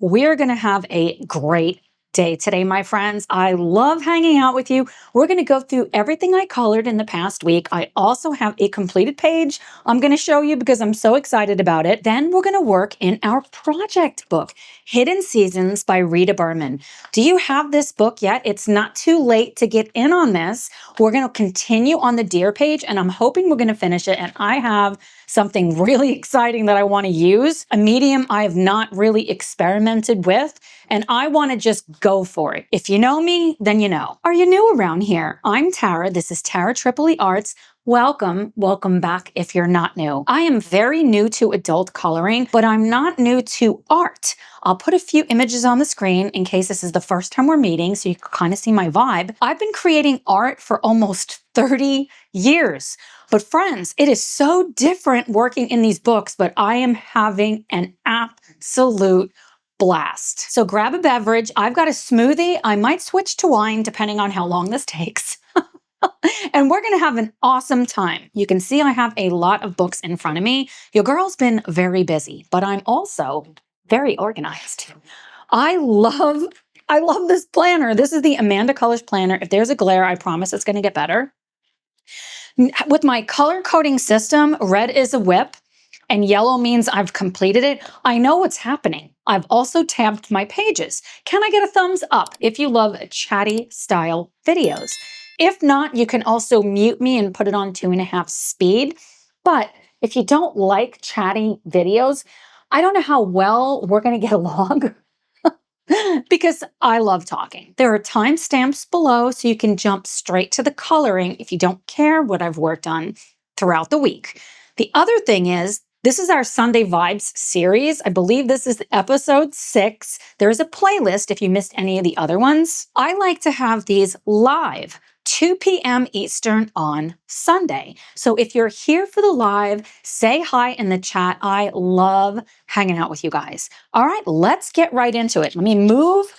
We're going to have a great day today, my friends. I love hanging out with you. We're going to go through everything I colored in the past week. I also have a completed page I'm going to show you because I'm so excited about it. Then we're going to work in our project book, Hidden Seasons by Rita Berman. Do you have this book yet? It's not too late to get in on this. We're going to continue on the Dear page, and I'm hoping we're going to finish it. And I have something really exciting that I want to use, a medium I have not really experimented with, and I want to just go for it. If you know me, then you know. Are you new around here? I'm Tara. This is Tara Tripoli Arts. Welcome back if you're not new. I am very new to adult coloring, but I'm not new to art. I'll put a few images on the screen in case this is the first time we're meeting so you can kind of see my vibe. I've been creating art for almost 30 years. But friends, it is so different working in these books, but I am having an absolute blast. So grab a beverage. I've got a smoothie. I might switch to wine depending on how long this takes. And we're going to have an awesome time. You can see I have a lot of books in front of me. Your girl's been very busy, but I'm also very organized. I love this planner. This is the Amanda Colors planner. If there's a glare, I promise it's going to get better. With my color coding system, red is a whip and yellow means I've completed it. I know what's happening. I've also tabbed my pages. Can I get a thumbs up if you love chatty style videos? If not, you can also mute me and put it on 2.5 speed. But if you don't like chatty videos, I don't know how well we're going to get along. Because I love talking. There are timestamps below so you can jump straight to the coloring if you don't care what I've worked on throughout the week. The other thing is, this is our Sunday Vibes series. I believe this is episode 6. There's a playlist if you missed any of the other ones. I like to have these live 2 p.m. Eastern on Sunday. So if you're here for the live, say hi in the chat. I love hanging out with you guys. All right, let's get right into it. Let me move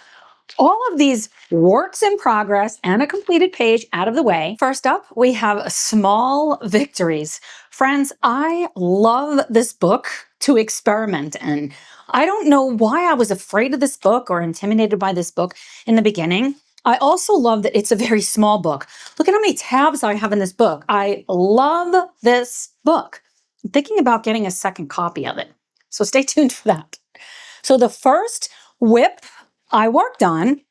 all of these works in progress and a completed page out of the way. First up, we have small victories. Friends, I love this book to experiment in. I don't know why I was afraid of this book or intimidated by this book in the beginning. I also love that it's a very small book. Look at how many tabs I have in this book. I love this book. I'm thinking about getting a second copy of it. So stay tuned for that. So the first whip I worked on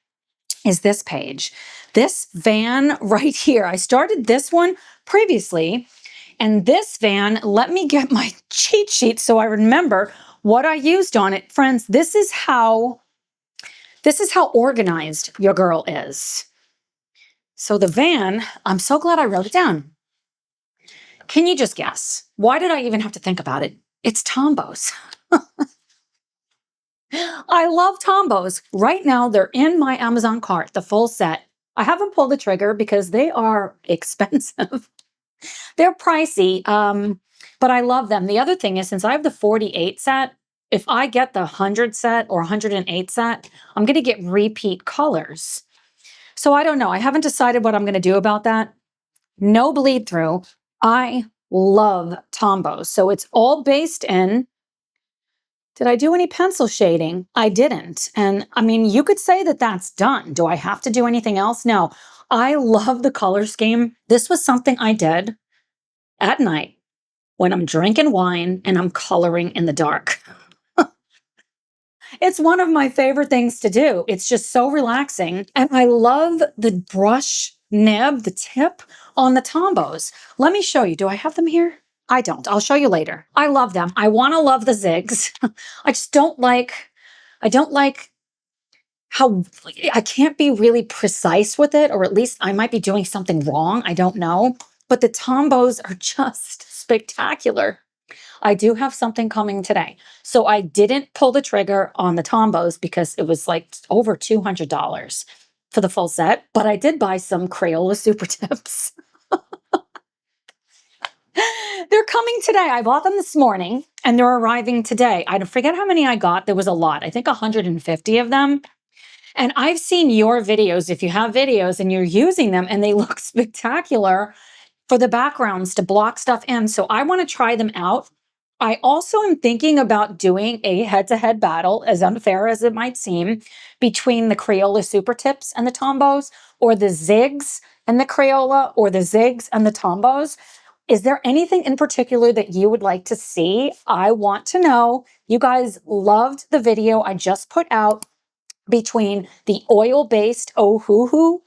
is this page. This van right here. I started this one previously, and this van, let me get my cheat sheet so I remember what I used on it. Friends, this is how organized your girl is. So the van, I'm so glad I wrote it down. Can you just guess? Why did I even have to think about it? It's Tombos. I love Tombos. Right now, they're in my Amazon cart, the full set. I haven't pulled the trigger because they are expensive. They're pricey, but I love them. The other thing is, since I have the 48 set, if I get the 100 set or 108 set, I'm going to get repeat colors. So I don't know. I haven't decided what I'm going to do about that. No bleed through. I love Tombos. So it's all based in. Did I do any pencil shading? I didn't. And I mean, you could say that that's done. Do I have to do anything else? No. I love the color scheme. This was something I did at night when I'm drinking wine and I'm coloring in the dark. It's one of my favorite things to do. It's just so relaxing. And I love the brush nib, the tip on the Tombos. Let me show you. Do I have them here? I don't. I'll show you later. I love them. I want to love the zigs. I just don't like how I can't be really precise with it, or at least I might be doing something wrong. I don't know. But the Tombos are just spectacular. I do have something coming today. So I didn't pull the trigger on the Tombos because it was like over $200 for the full set. But I did buy some Crayola Super Tips. They're coming today. I bought them this morning and they're arriving today. I forget how many I got. There was a lot. I think 150 of them. And I've seen your videos, if you have videos and you're using them and they look spectacular for the backgrounds to block stuff in. So I want to try them out. I also am thinking about doing a head-to-head battle, as unfair as it might seem, between the Crayola Super Tips and the Tombos, or the Zigs and the Crayola, or the Zigs and the Tombos. Is there anything in particular that you would like to see? I want to know. You guys loved the video I just put out between the oil-based Ohuhu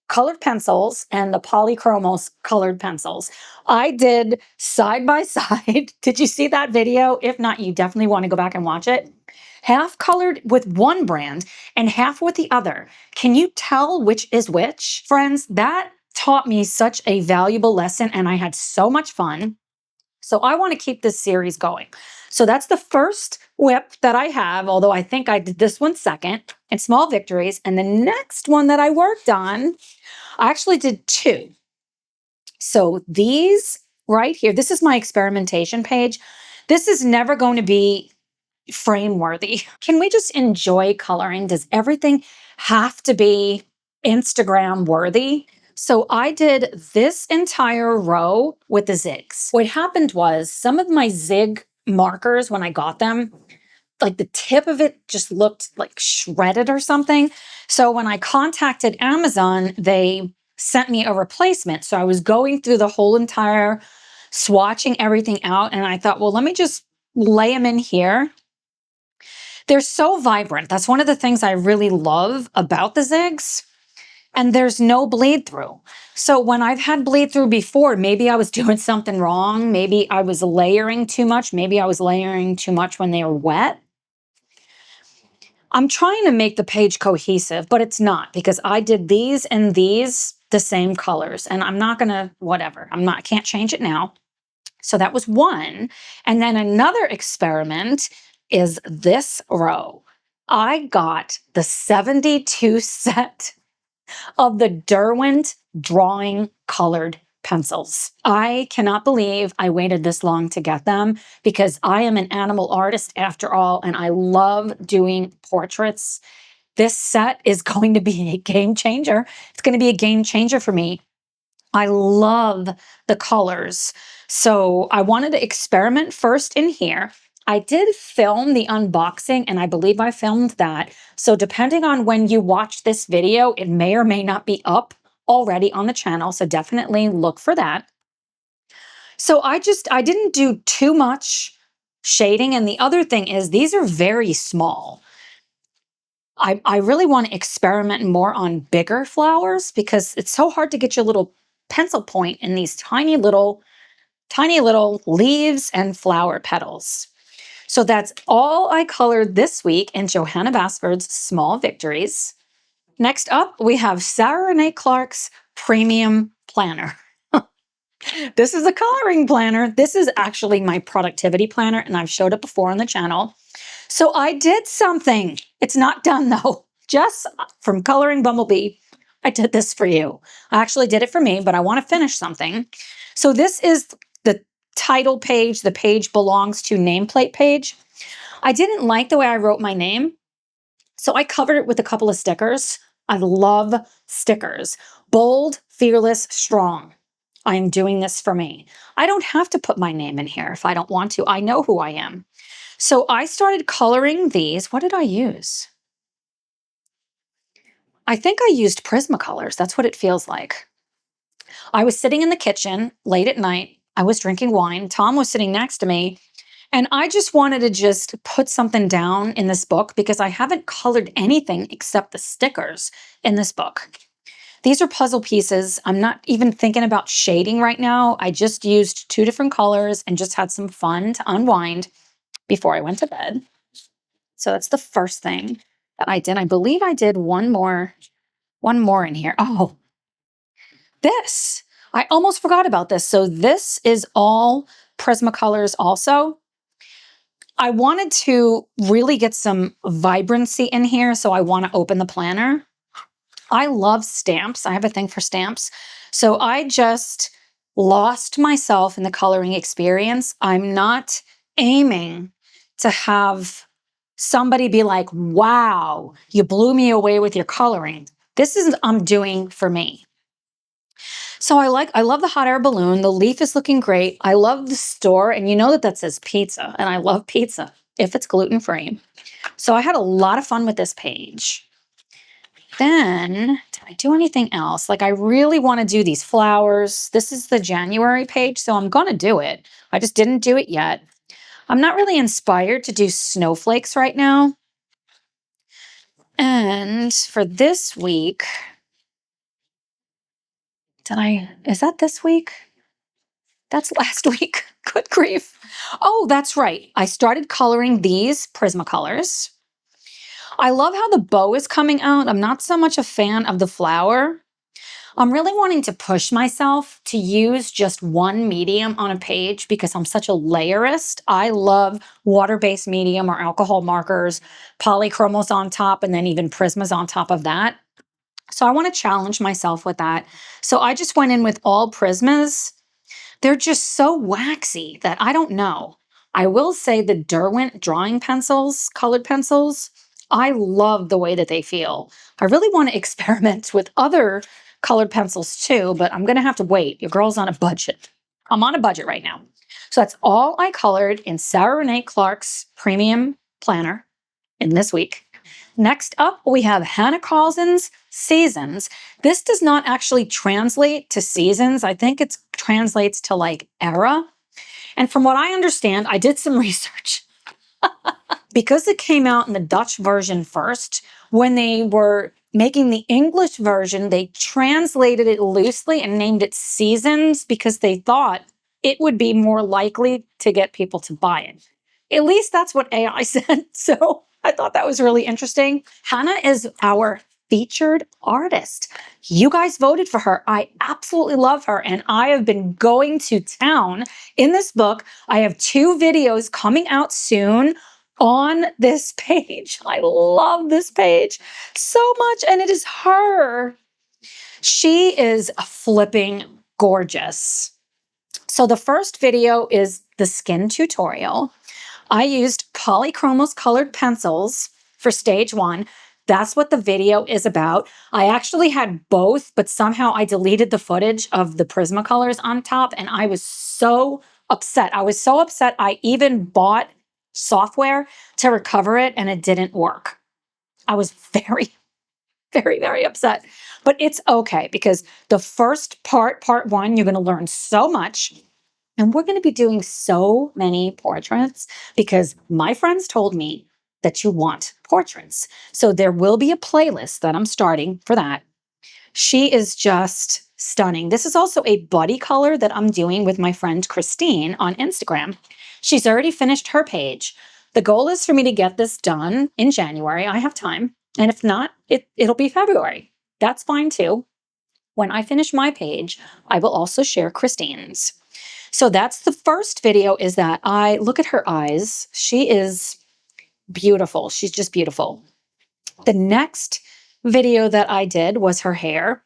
colored pencils and the polychromos colored pencils. I did side by side. Did you see that video? If not, you definitely want to go back and watch it. Half colored with one brand and half with the other. Can you tell which is which? Friends, that taught me such a valuable lesson and I had so much fun. So I want to keep this series going. So that's the first whip that I have, although I think I did this one second, and Small Victories. And the next one that I worked on, I actually did two. So these right here, this is my experimentation page. This is never going to be frame worthy. Can we just enjoy coloring? Does everything have to be Instagram worthy? So I did this entire row with the zigs. What happened was some of my zig markers, when I got them, like the tip of it just looked like shredded or something. So when I contacted Amazon, they sent me a replacement. So I was going through the whole entire swatching everything out. And I thought, well, let me just lay them in here. They're so vibrant. That's one of the things I really love about the zigs. And there's no bleed through. So when I've had bleed through before, maybe I was doing something wrong. Maybe I was layering too much. Maybe I was layering too much when they were wet. I'm trying to make the page cohesive, but it's not because I did these and these the same colors and I'm not gonna, whatever. I can't change it now. So that was one. And then another experiment is this row. I got the 72 set of the Derwent drawing colored pencils. I cannot believe I waited this long to get them because I am an animal artist after all, and I love doing portraits. This set is going to be a game changer. It's going to be a game changer for me. I love the colors. So I wanted to experiment first in here. I did film the unboxing and I believe I filmed that. So depending on when you watch this video, it may or may not be up already on the channel. So definitely look for that. So I didn't do too much shading. And the other thing is these are very small. I really want to experiment more on bigger flowers because it's so hard to get your little pencil point in these tiny little leaves and flower petals. So that's all I colored this week in Johanna Basford's Small Victories. Next up, we have Sarah Renee Clark's Premium Planner. This is a coloring planner. This is actually my productivity planner, and I've showed it before on the channel. So I did something. It's not done though. Jess from Coloring Bumblebee, I did this for you. I actually did it for me, but I want to finish something. So this is the title page. The page belongs to nameplate page. I didn't like the way I wrote my name, so I covered it with a couple of stickers. I love stickers. Bold, fearless, strong. I'm doing this for me. I don't have to put my name in here if I don't want to. I know who I am. So I started coloring these. What did I use? I think I used Prismacolors. That's what it feels like. I was sitting in the kitchen late at night. I was drinking wine. Tom was sitting next to me. And I just wanted to just put something down in this book because I haven't colored anything except the stickers in this book. These are puzzle pieces. I'm not even thinking about shading right now. I just used two different colors and just had some fun to unwind before I went to bed. So that's the first thing that I did. I believe I did one more in here. Oh, this. I almost forgot about this. So this is all Prismacolors also. I wanted to really get some vibrancy in here, so I want to open the planner. I love stamps. I have a thing for stamps. So I just lost myself in the coloring experience. I'm not aiming to have somebody be like, wow, you blew me away with your coloring. This is I'm doing for me. So I love the hot air balloon. The leaf is looking great. I love the store, and you know that says pizza, and I love pizza if it's gluten-free. So I had a lot of fun with this page. Then, did I do anything else? Like, I really want to do these flowers. This is the January page, so I'm going to do it. I just didn't do it yet. I'm not really inspired to do snowflakes right now. And for this week, is that this week? That's last week. Good grief. Oh, that's right. I started coloring these Prismacolors. I love how the bow is coming out. I'm not so much a fan of the flower. I'm really wanting to push myself to use just one medium on a page because I'm such a layerist. I love water-based medium or alcohol markers, polychromos on top, and then even Prismas on top of that. So I want to challenge myself with that. So I just went in with all Prismas. They're just so waxy that I don't know. I will say the Derwent drawing pencils, colored pencils, I love the way that they feel. I really want to experiment with other colored pencils too, but I'm going to have to wait. Your girl's on a budget. I'm on a budget right now. So that's all I colored in Sarah Renee Clark's premium planner in this week. Next up, we have Hannah Carlson's Seasons. This does not actually translate to seasons. I think it translates to like era. And from what I understand, I did some research. Because it came out in the Dutch version first, when they were making the English version, they translated it loosely and named it Seasons because they thought it would be more likely to get people to buy it. At least that's what AI said. So I thought that was really interesting. Hannah is our featured artist. You guys voted for her. I absolutely love her. And I have been going to town in this book. I have 2 videos coming out soon on this page. I love this page so much. And it is her. She is flipping gorgeous. So the first video is the skin tutorial. I used polychromos colored pencils for stage 1. That's what the video is about. I actually had both, but somehow I deleted the footage of the Prismacolors on top, and I was so upset. I was so upset I even bought software to recover it, and it didn't work. I was very, very, very upset. But it's okay because the first part 1, you're going to learn so much. And we're going to be doing so many portraits because my friends told me that you want portraits. So there will be a playlist that I'm starting for that. She is just stunning. This is also a buddy color that I'm doing with my friend Christine on Instagram. She's already finished her page. The goal is for me to get this done in January. I have time. And if not, it'll be February. That's fine too. When I finish my page, I will also share Christine's. So that's the first video, is that I look at her eyes. She is beautiful. She's just beautiful. The next video that I did was her hair.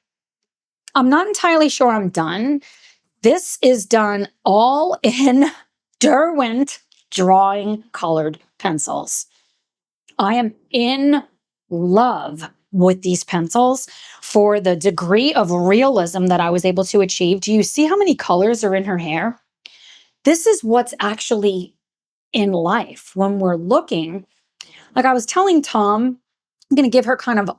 I'm not entirely sure I'm done. This is done all in Derwent drawing colored pencils. I am in love with these pencils for the degree of realism that I was able to achieve. Do you see how many colors are in her hair? This is what's actually in life when we're looking. Like I was telling Tom, I'm going to give her kind of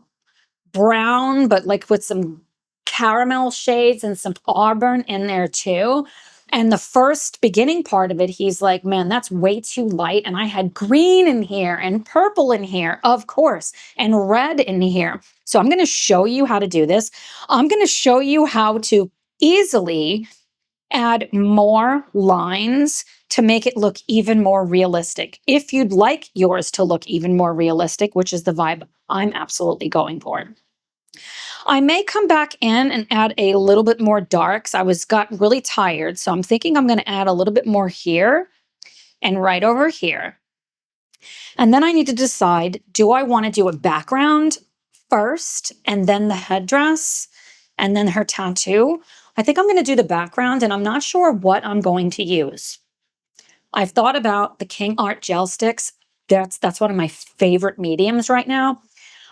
brown, but like with some caramel shades and some auburn in there too. And the first beginning part of it, he's like, man, that's way too light. And I had green in here and purple in here, of course, and red in here. So I'm going to show you how to do this. I'm going to show you how to easily add more lines to make it look even more realistic. If you'd like yours to look even more realistic, which is the vibe I'm absolutely going for. I may come back in and add a little bit more darks. I got really tired, so I'm thinking I'm going to add a little bit more here and right over here. And then I need to decide, do I want to do a background first and then the headdress and then her tattoo? I think I'm going to do the background, and I'm not sure what I'm going to use. I've thought about the King Art gel sticks. That's one of my favorite mediums right now.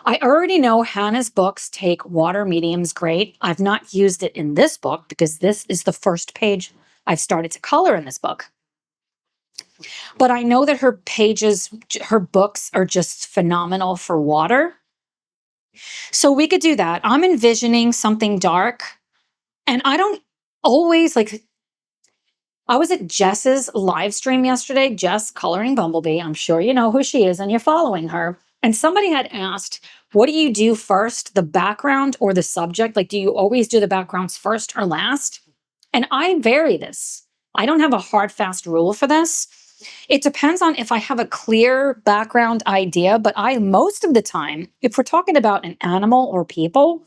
I already know Hannah's books take water mediums great. I've not used it in this book because this is the first page I've started to color in this book. But I know that her pages, her books are just phenomenal for water. So we could do that. I'm envisioning something dark. And I don't always like, I was at Jess's live stream yesterday, Jess Coloring Bumblebee. I'm sure you know who she is and you're following her. And somebody had asked, what do you do first, the background or the subject? Like, do you always do the backgrounds first or last? And I vary this. I don't have a hard, fast rule for this. It depends on if I have a clear background idea, but most of the time, if we're talking about an animal or people,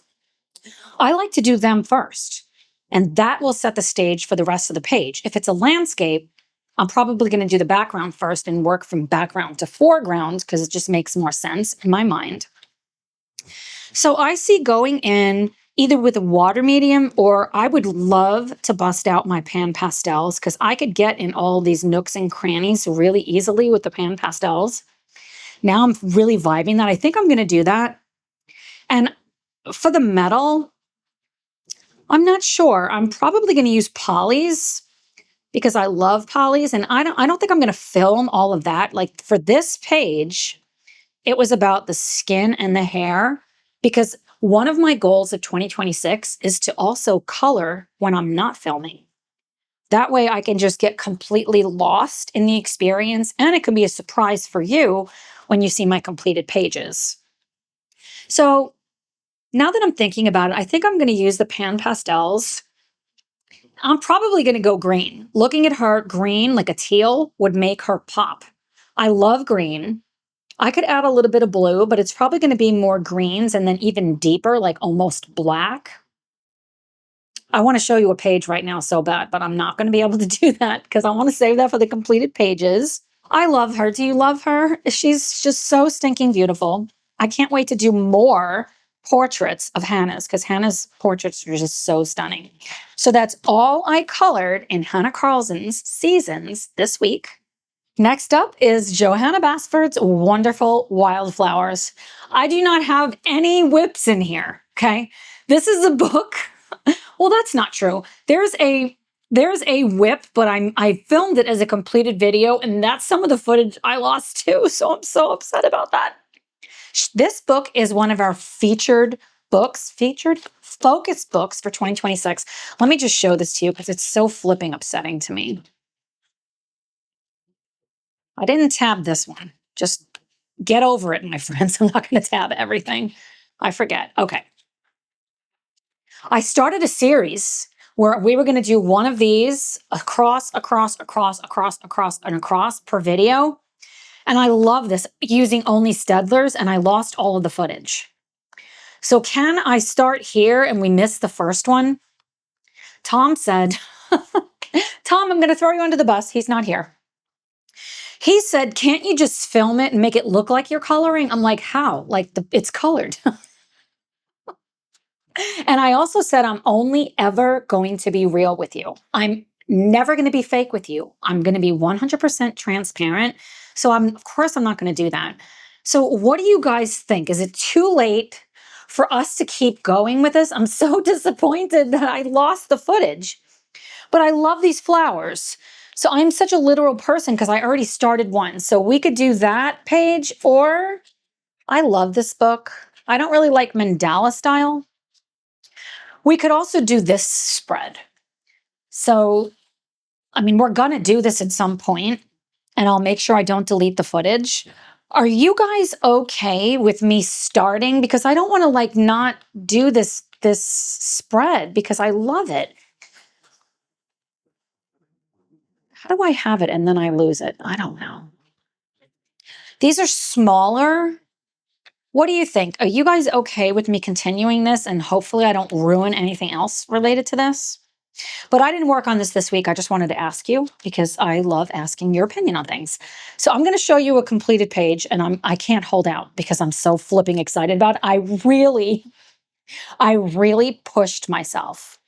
I like to do them first. And that will set the stage for the rest of the page. If it's a landscape, I'm probably going to do the background first and work from background to foreground because it just makes more sense in my mind. So I see going in either with a water medium, or I would love to bust out my pan pastels because I could get in all these nooks and crannies really easily with the pan pastels. Now I'm really vibing that. I think I'm going to do that. And for the metal, I'm not sure. I'm probably going to use polys because I love polys, and I don't think I'm going to film all of that. Like for this page, it was about the skin and the hair because one of my goals of 2026 is to also color when I'm not filming. That way I can just get completely lost in the experience, and it can be a surprise for you when you see my completed pages. So now that I'm thinking about it, I think I'm going to use the pan pastels. I'm probably going to go green. Looking at her, green, like a teal, would make her pop. I love green. I could add a little bit of blue, but it's probably going to be more greens and then even deeper, like almost black. I want to show you a page right now so bad, but I'm not going to be able to do that because I want to save that for the completed pages. I love her. Do you love her? She's just so stinking beautiful. I can't wait to do more portraits of Hannah's because Hannah's portraits are just so stunning. So that's all I colored in Hannah Carlson's Seasons this week. Next up is Johanna Basford's Wonderful Wildflowers. I do not have any whips in here, okay? This is a book. Well, that's not true. There's a whip, but I filmed it as a completed video, and that's some of the footage I lost too, so I'm so upset about that. This book is one of our featured focus books for 2026. Let me just show this to you because it's so flipping upsetting to me. I didn't tab this one. Just get over it, my friends. I'm not going to tab everything. I forget. Okay. I started a series where we were going to do one of these across per video. And I love this, using only Stedlers, and I lost all of the footage. So can I start here and we missed the first one? Tom said, Tom, I'm going to throw you under the bus. He's not here. He said, can't you just film it and make it look like you're coloring? I'm like, how? Like it's colored. And I also said, I'm only ever going to be real with you. I'm never going to be fake with you. I'm going to be 100% transparent. So of course, I'm not going to do that. So what do you guys think? Is it too late for us to keep going with this? I'm so disappointed that I lost the footage, but I love these flowers. So I'm such a literal person because I already started one. So we could do that page, or I love this book. I don't really like mandala style. We could also do this spread. So, I mean, we're going to do this at some point, and I'll make sure I don't delete the footage. Are you guys okay with me starting? Because I don't want to like not do this spread because I love it. How do I have it and then I lose it? I don't know. These are smaller. What do you think? Are you guys okay with me continuing this? And hopefully I don't ruin anything else related to this. But I didn't work on this week. I just wanted to ask you because I love asking your opinion on things. So I'm going to show you a completed page, and I can't hold out because I'm so flipping excited about it. I really pushed myself.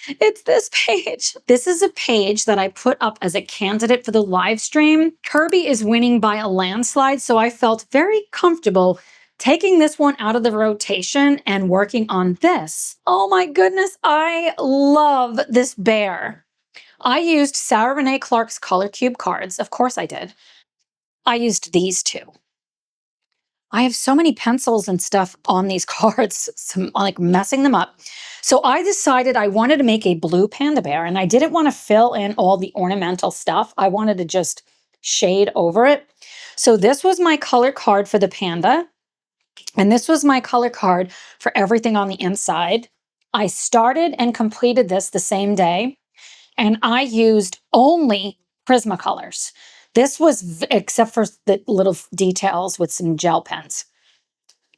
It's this page. This is a page that I put up as a candidate for the live stream. Kirby is winning by a landslide, so I felt very comfortable taking this one out of the rotation and working on this. Oh my goodness, I love this bear. I used Sarah Renee Clark's Color Cube cards. Of course I did. I used these two. I have so many pencils and stuff on these cards, some like messing them up. So I decided I wanted to make a blue panda bear, and I didn't want to fill in all the ornamental stuff. I wanted to just shade over it. So this was my color card for the panda, and this was my color card for everything on the inside. I started and completed this the same day, and I used only Prismacolors. This was, except for the little details with some gel pens.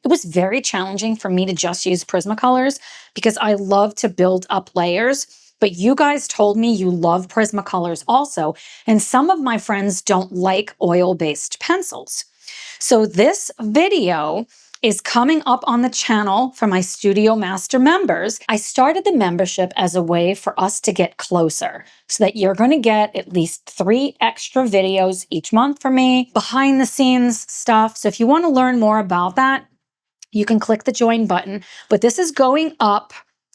It was very challenging for me to just use Prismacolors because I love to build up layers. But you guys told me you love Prismacolors also. And some of my friends don't like oil-based pencils. So this video is coming up on the channel for my Studio Master members. I started the membership as a way for us to get closer so that you're going to get at least 3 extra videos each month from me, behind the scenes stuff. So if you want to learn more about that, you can click the join button, but this is going up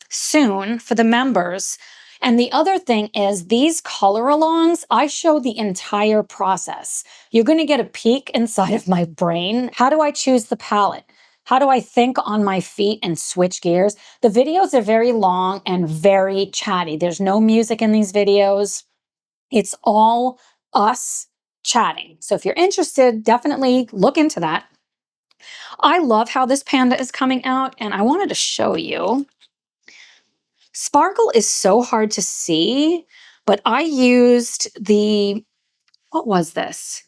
soon for the members. And the other thing is these color alongs, I show the entire process. You're going to get a peek inside of my brain. How do I choose the palette? How do I think on my feet and switch gears? The videos are very long and very chatty. There's no music in these videos. It's all us chatting. So if you're interested, definitely look into that. I love how this panda is coming out, and I wanted to show you. Sparkle is so hard to see, but I used what was this?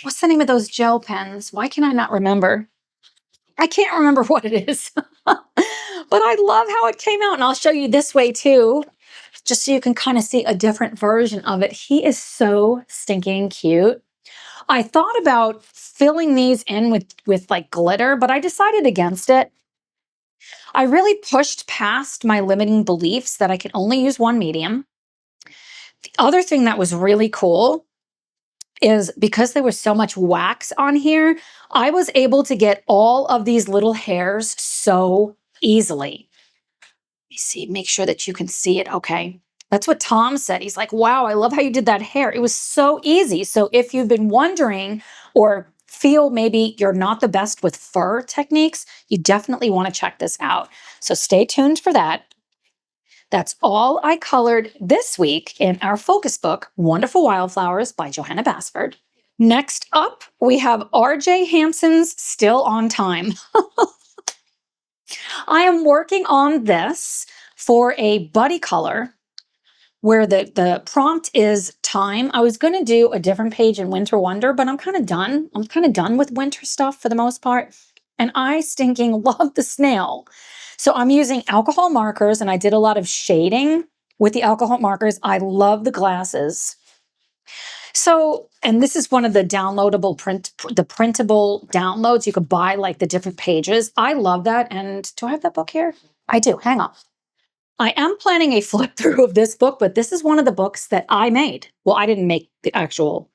What's the name of those gel pens? Why can I not remember? I can't remember what it is, but I love how it came out, and I'll show you this way too, just so you can kind of see a different version of it. He is so stinking cute. I thought about filling these in with like glitter, but I decided against it. I really pushed past my limiting beliefs that I can only use one medium. The other thing that was really cool is because there was so much wax on here, I was able to get all of these little hairs so easily. Let me see, make sure that you can see it. Okay. That's what Tom said. He's like, wow, I love how you did that hair. It was so easy. So if you've been wondering or feel maybe you're not the best with fur techniques, you definitely want to check this out. So stay tuned for that. That's all I colored this week in our focus book, Wonderful Wildflowers by Johanna Basford. Next up, we have R.J. Hampson's Still on Time. I am working on this for a buddy color where the prompt is time. I was going to do a different page in Winter Wonder, but I'm kind of done. I'm kind of done with winter stuff for the most part. And I stinking love the snail. So I'm using alcohol markers, and I did a lot of shading with the alcohol markers. I love the glasses. So, and this is one of the downloadable the printable downloads. You could buy like the different pages. I love that. And do I have that book here? I do. Hang on. I am planning a flip through of this book, but this is one of the books that I made. Well, I didn't make the actual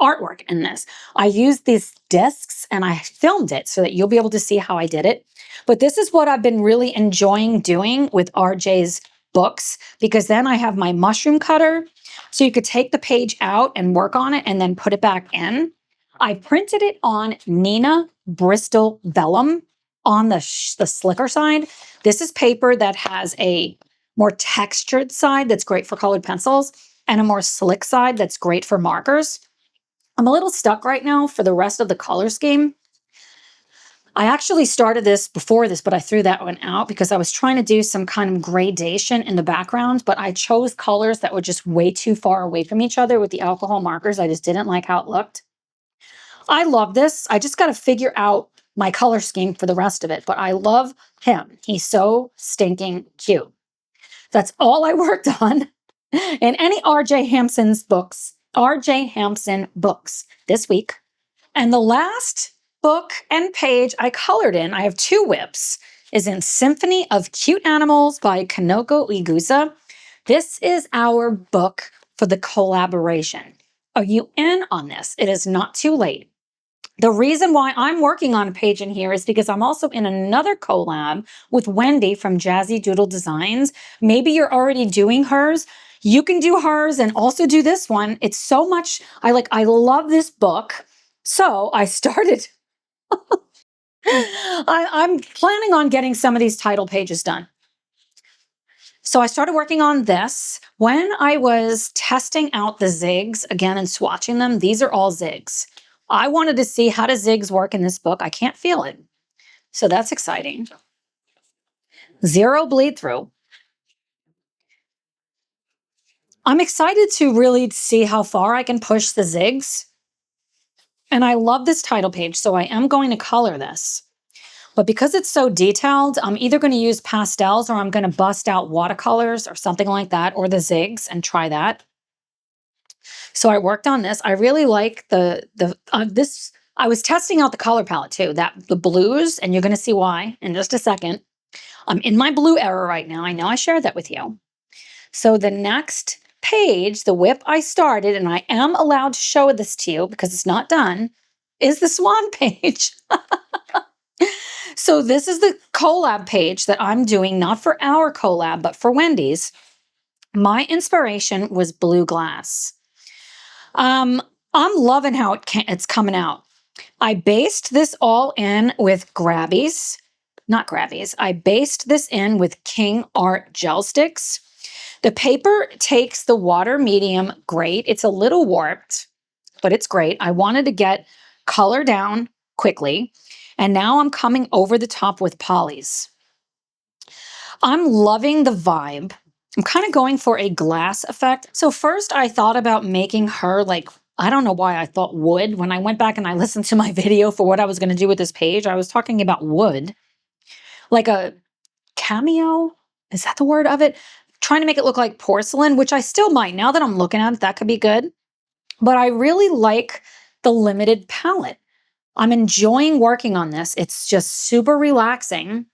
artwork in this. I used these discs and I filmed it so that you'll be able to see how I did it. But this is what I've been really enjoying doing with RJ's books, because then I have my mushroom cutter. So you could take the page out and work on it and then put it back in. I printed it on Nina Bristol vellum on the slicker side. This is paper that has a more textured side that's great for colored pencils and a more slick side that's great for markers. I'm a little stuck right now for the rest of the color scheme. I actually started this before this, but I threw that one out because I was trying to do some kind of gradation in the background, but I chose colors that were just way too far away from each other with the alcohol markers. I just didn't like how it looked. I love this. I just got to figure out my color scheme for the rest of it, but I love him. He's so stinking cute. That's all I worked on in any R.J. Hampson's books, R.J. Hampson books this week. And the last book and page I colored in, I have 2 whips, is in Symphony of Cute Animals by Kanoko Iguza. This is our book for the collaboration. Are you in on this? It is not too late. The reason why I'm working on a page in here is because I'm also in another collab with Wendy from Jazzy Doodle Designs. Maybe you're already doing hers. You can do hers and also do this one. It's so much, I love this book. So I started, I'm planning on getting some of these title pages done. So I started working on this. When I was testing out the zigs again and swatching them, these are all zigs. I wanted to see how do zigs work in this book. I can't feel it. So that's exciting. 0 bleed through. I'm excited to really see how far I can push the zigs. And I love this title page, so I am going to color this. But because it's so detailed, I'm either going to use pastels or I'm going to bust out watercolors or something like that, or the zigs, and try that. So I worked on this. I really like this. I was testing out the color palette too, the blues, and you're going to see why in just a second. I'm in my blue era right now. I know I shared that with you. So the next page, the whip I started, and I am allowed to show this to you because it's not done, is the swan page. So this is the collab page that I'm doing, not for our collab, but for Wendy's. My inspiration was blue glass. I'm loving how it's coming out. I based this all in with Grabbies, not Grabbies. I based this in with King Art gel sticks. The paper takes the water medium great. It's a little warped, but it's great. I wanted to get color down quickly, and now I'm coming over the top with polys. I'm loving the vibe. I'm kind of going for a glass effect. So first I thought about making her I don't know why I thought wood. When I went back and I listened to my video for what I was going to do with this page, I was talking about wood, like a cameo. Is that the word of it? Trying to make it look like porcelain, which I still might. Now that I'm looking at it, that could be good. But I really like the limited palette. I'm enjoying working on this. It's just super relaxing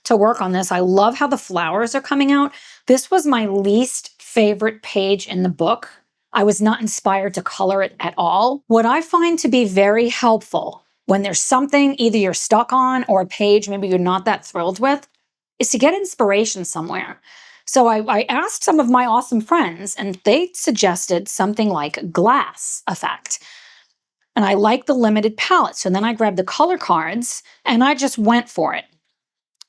to work on this. I love how the flowers are coming out. This was my least favorite page in the book. I was not inspired to color it at all. What I find to be very helpful when there's something either you're stuck on or a page maybe you're not that thrilled with is to get inspiration somewhere. So I asked some of my awesome friends and they suggested something like glass effect. And I like the limited palette. So then I grabbed the color cards and I just went for it.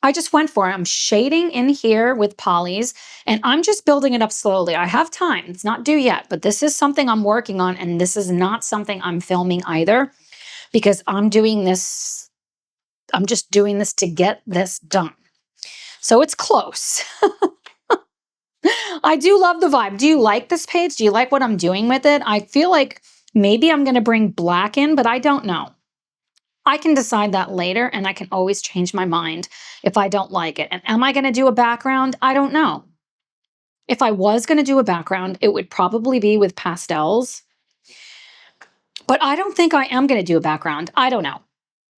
I'm shading in here with polys and I'm just building it up slowly. I have time. It's not due yet, but this is something I'm working on and this is not something I'm filming either because I'm doing this. I'm just doing this to get this done. So it's close. I do love the vibe. Do you like this page? Do you like what I'm doing with it? I feel like maybe I'm going to bring black in, but I don't know. I can decide that later and I can always change my mind if I don't like it. And am I going to do a background? I don't know. If I was going to do a background, it would probably be with pastels. But I don't think I am going to do a background. I don't know.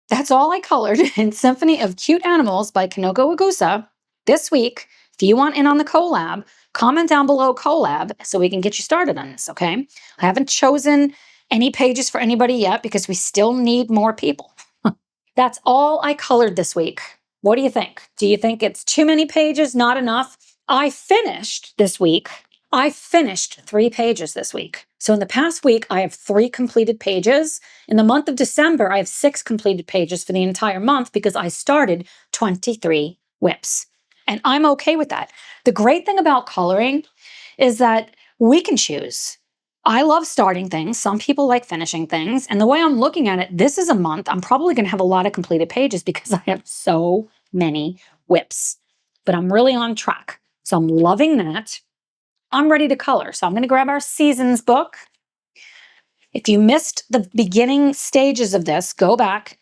That's all I colored in Symphony of Cute Animals by Kanoko Agusa this week. If you want in on the collab, comment down below collab so we can get you started on this, okay? I haven't chosen any pages for anybody yet because we still need more people. That's all I colored this week. What do you think? Do you think it's too many pages, not enough? I finished 3 pages this week. So in the past week, I have 3 completed pages. In the month of December, I have 6 completed pages for the entire month because I started 23 whips. And I'm okay with that. The great thing about coloring is that we can choose. I love starting things. Some people like finishing things. And the way I'm looking at it, this is a month. I'm probably going to have a lot of completed pages because I have so many whips. But I'm really on track. So I'm loving that. I'm ready to color. So I'm going to grab our seasons book. If you missed the beginning stages of this, go back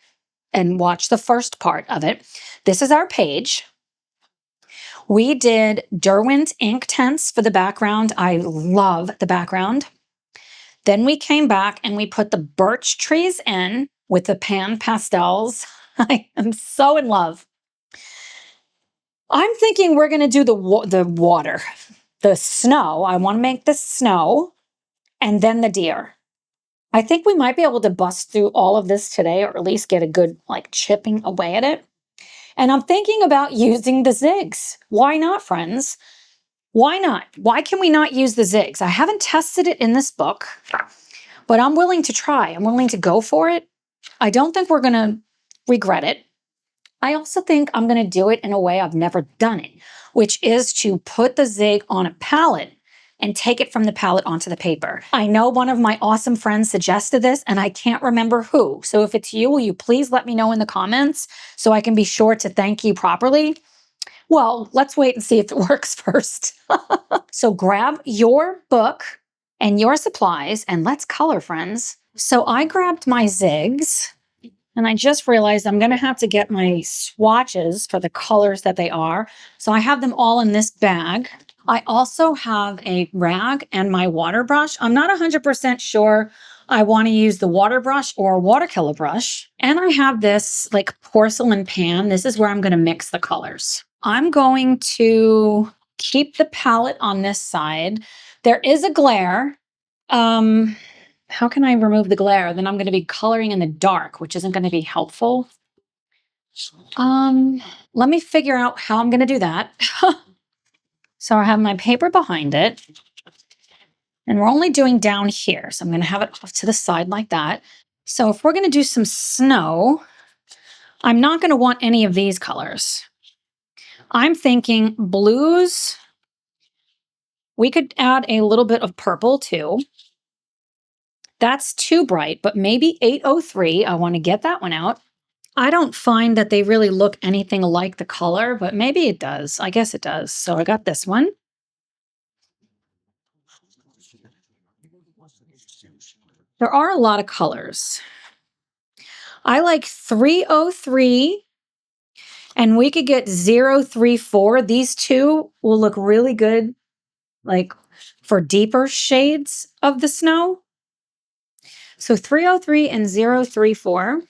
and watch the first part of it. This is our page. We did Derwent ink tints for the background. I love the background. Then we came back and we put the birch trees in with the pan pastels. I am so in love. I'm thinking we're going to do the water, the snow. I want to make the snow and then the deer. I think we might be able to bust through all of this today, or at least get a good like chipping away at it. And I'm thinking about using the zigs. Why not, friends? Why not? Why can we not use the zigs? I haven't tested it in this book, but I'm willing to try. I'm willing to go for it. I don't think we're going to regret it. I also think I'm going to do it in a way I've never done it, which is to put the zig on a palette and take it from the palette onto the paper. I know one of my awesome friends suggested this, and I can't remember who. So if it's you, will you please let me know in the comments so I can be sure to thank you properly? Well, let's wait and see if it works first. So grab your book and your supplies and let's color, friends. So I grabbed my zigs and I just realized I'm going to have to get my swatches for the colors that they are. So I have them all in this bag. I also have a rag and my water brush. I'm not 100% sure I want to use the water brush or watercolor brush. And I have this like porcelain pan. This is where I'm going to mix the colors. I'm going to keep the palette on this side. There is a glare. How can I remove the glare? Then I'm going to be coloring in the dark, which isn't going to be helpful. Let me figure out how I'm going to do that. So I have my paper behind it. And we're only doing down here. So I'm going to have it off to the side like that. So if we're going to do some snow, I'm not going to want any of these colors. I'm thinking blues. We could add a little bit of purple too. That's too bright, but maybe 803. I want to get that one out. I don't find that they really look anything like the color, but maybe it does. I guess it does. So I got this one. There are a lot of colors. I like 303, and we could get 034. These two will look really good, like for deeper shades of the snow. So 303 and 034.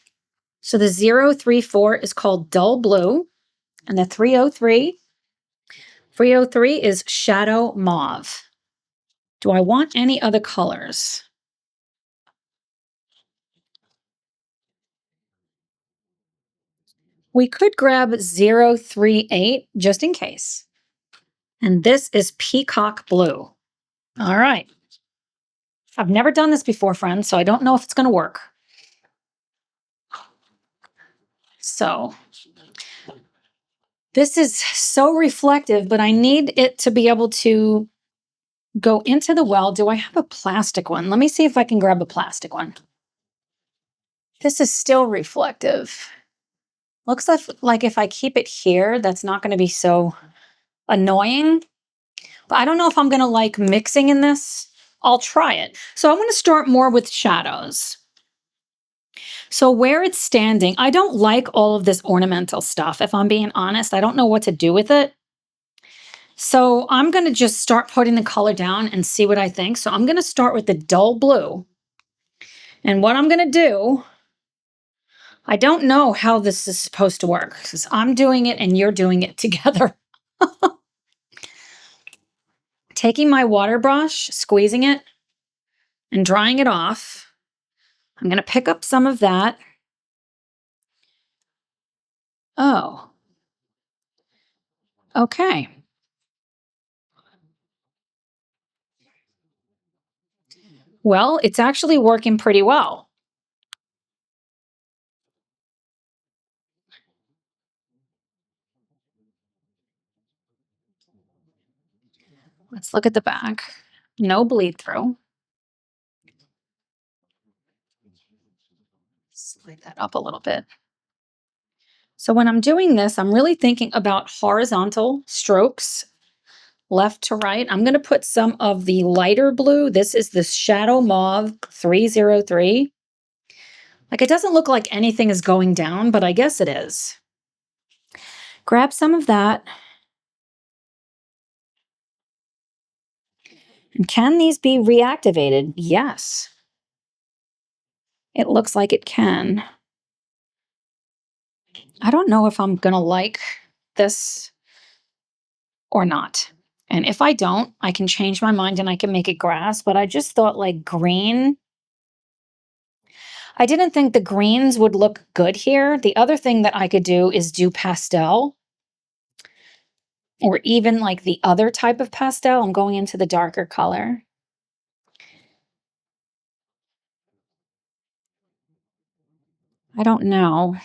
So the 034 is called dull blue, and the 303 is shadow mauve. Do I want any other colors? We could grab 038 just in case. And this is peacock blue. All right. I've never done this before, friends, so I don't know if it's going to work. So this is so reflective, but I need it to be able to go into the well. Do I have a plastic one? Let me see if I can grab a plastic one. This is still reflective. Looks like if I keep it here, that's not going to be so annoying. But I don't know if I'm going to like mixing in this. I'll try it. So I want to start more with shadows. So where it's standing, I don't like all of this ornamental stuff. If I'm being honest, I don't know what to do with it. So I'm going to just start putting the color down and see what I think. So I'm going to start with the dull blue. And what I'm going to do, I don't know how this is supposed to work because I'm doing it and you're doing it together. Taking my water brush, squeezing it, and drying it off. I'm going to pick up some of that. Oh, okay. Well, it's actually working pretty well. Let's look at the back. No bleed through. Slide that up a little bit. So when I'm doing this, I'm really thinking about horizontal strokes, left to right. I'm going to put some of the lighter blue. This is the Shadow Mauve 303. Like it doesn't look like anything is going down, but I guess it is. Grab some of that. And can these be reactivated? Yes. It looks like it can. I don't know if I'm going to like this or not. And if I don't, I can change my mind and I can make it grass. But I just thought like green I didn't think the greens would look good here. The other thing that I could do is do pastel or even like the other type of pastel. I'm going into the darker color. I don't know.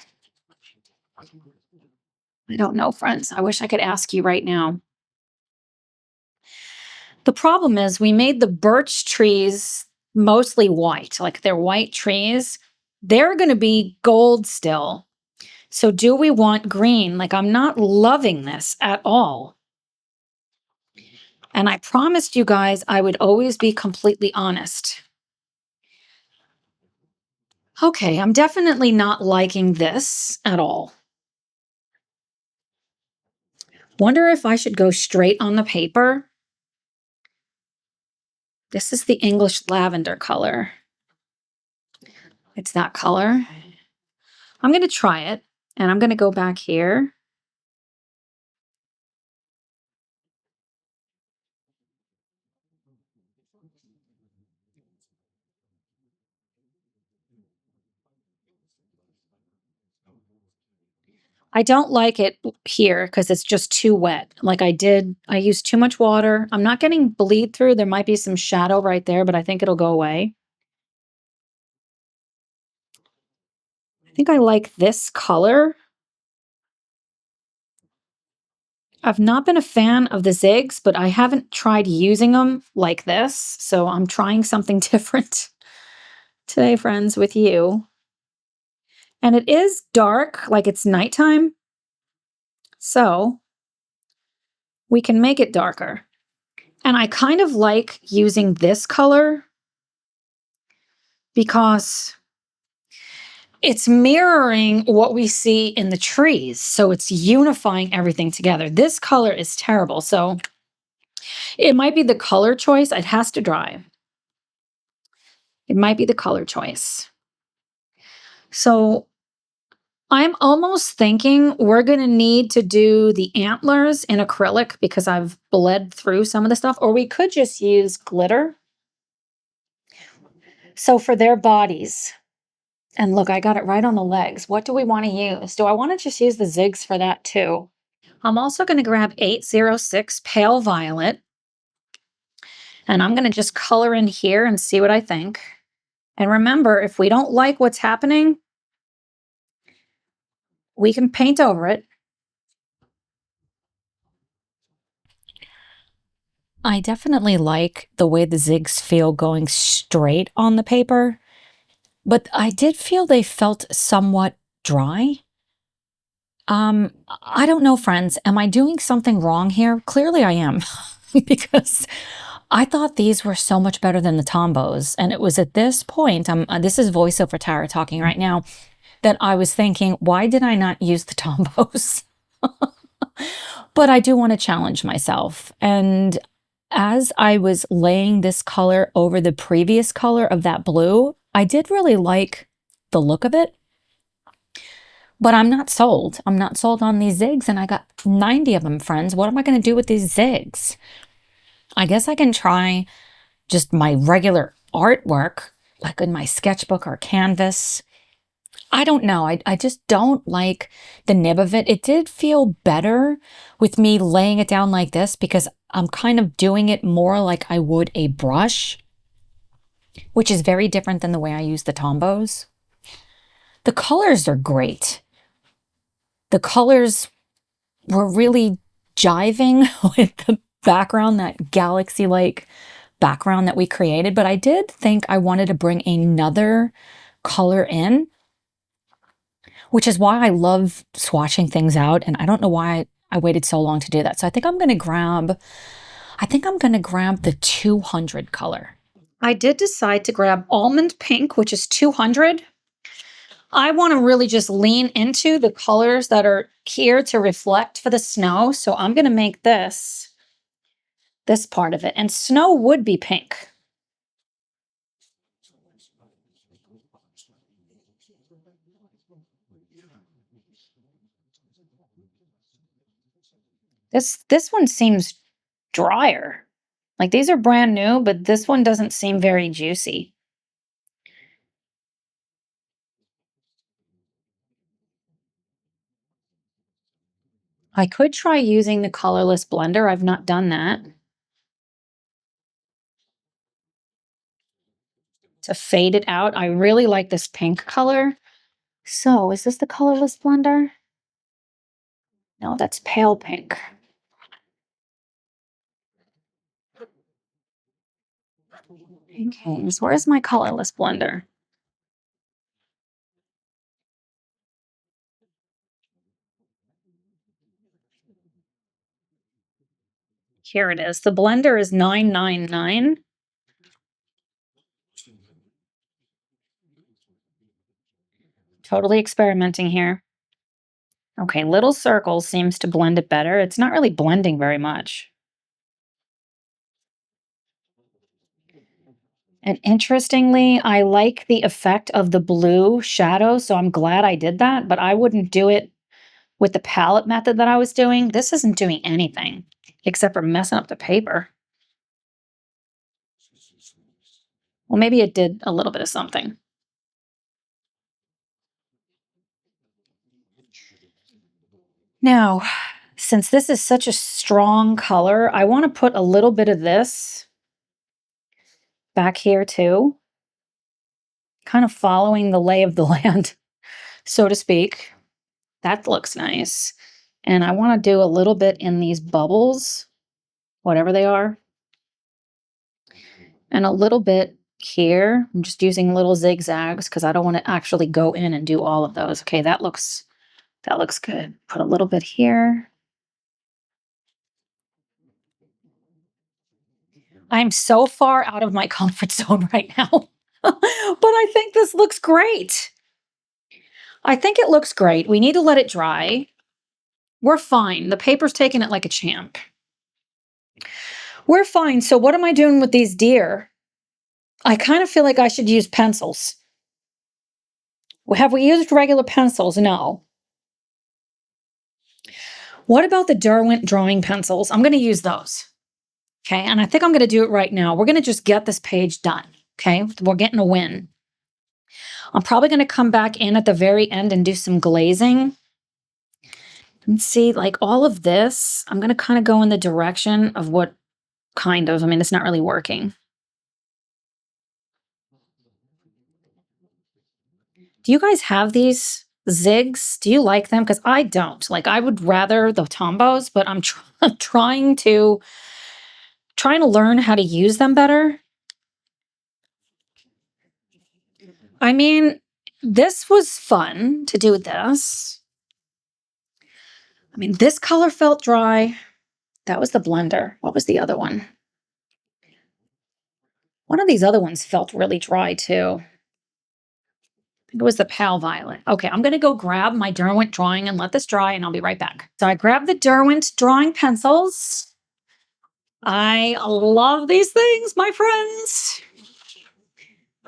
I don't know, friends. I wish I could ask you right now. The problem is we made the birch trees mostly white, like they're white trees. They're going to be gold still. So do we want green? Like I'm not loving this at all. And I promised you guys I would always be completely honest. Okay, I'm definitely not liking this at all. Wonder if I should go straight on the paper. This is the English lavender color. It's that color. I'm going to try it, and I'm going to go back here. I don't like it here because it's just too wet. Like I used too much water. I'm not getting bleed through. There might be some shadow right there, but I think it'll go away. I think I like this color. I've not been a fan of the zigs, but I haven't tried using them like this. So I'm trying something different today, friends, with you. And it is dark, like it's nighttime. So we can make it darker. And I kind of like using this color because it's mirroring what we see in the trees. So it's unifying everything together. This color is terrible. So it might be the color choice. It has to dry. It might be the color choice. So I'm almost thinking we're going to need to do the antlers in acrylic because I've bled through some of the stuff, or we could just use glitter. So for their bodies, and look, I got it right on the legs. What do we want to use? Do I want to just use the zigs for that too? I'm also going to grab 806 Pale Violet, and I'm going to just color in here and see what I think. And remember, if we don't like what's happening, we can paint over it. I definitely like the way the zigs feel going straight on the paper, but I did feel they felt somewhat dry. I don't know, friends. Am I doing something wrong here? Clearly I am, because I thought these were so much better than the Tombos. And it was at this point, this is voiceover Tara talking right now, that I was thinking, why did I not use the Tombos? But I do want to challenge myself. And as I was laying this color over the previous color of that blue, I did really like the look of it. But I'm not sold. I'm not sold on these zigs, and I got 90 of them, friends. What am I going to do with these zigs? I guess I can try just my regular artwork, like in my sketchbook or canvas. I don't know. I just don't like the nib of it. It did feel better with me laying it down like this because I'm kind of doing it more like I would a brush, which is very different than the way I use the Tombos. The colors are great. The colors were really jiving with the background, that galaxy-like background that we created. But I did think I wanted to bring another color in, which is why I love swatching things out. And I don't know why I waited so long to do that. So I think I'm going to grab the 200 color. I did decide to grab Almond Pink, which is 200. I want to really just lean into the colors that are here to reflect for the snow. So I'm going to make this part of it. And snow would be pink. This one seems drier. Like these are brand new, but this one doesn't seem very juicy. I could try using the colorless blender. I've not done that. To fade it out. I really like this pink color. So is this the colorless blender? No, that's pale pink. Okay, so where's my colorless blender? Here it is. The blender is $9.99. Totally experimenting here. Okay, little circles seems to blend it better. It's not really blending very much. And interestingly, I like the effect of the blue shadow, so I'm glad I did that, but I wouldn't do it with the palette method that I was doing. This isn't doing anything except for messing up the paper. Well, maybe it did a little bit of something. Now, since this is such a strong color, I want to put a little bit of this back here too, kind of following the lay of the land, so to speak. That looks nice. And I want to do a little bit in these bubbles, whatever they are, and a little bit here. I'm just using little zigzags because I don't want to actually go in and do all of those. Okay, that looks good. Put a little bit here. I'm so far out of my comfort zone right now. But I think this looks great. I think it looks great. We need to let it dry. We're fine. The paper's taking it like a champ. We're fine. So what am I doing with these deer? I kind of feel like I should use pencils. Have we used regular pencils? No. What about the Derwent drawing pencils? I'm going to use those. Okay, and I think I'm going to do it right now. We're going to just get this page done. Okay, we're getting a win. I'm probably going to come back in at the very end and do some glazing. And see, like all of this, I'm going to kind of go in the direction of what kind of, I mean, it's not really working. Do you guys have these zigs? Do you like them? Because I don't. Like, I would rather the tombos, but I'm trying to learn how to use them better. I mean, this was fun to do this. I mean, this color felt dry. That was the blender. What was the other one? One of these other ones felt really dry too. I think it was the Pale Violet. Okay, I'm going to go grab my Derwent drawing and let this dry, and I'll be right back. So I grabbed the Derwent drawing pencils. I love these things, my friends.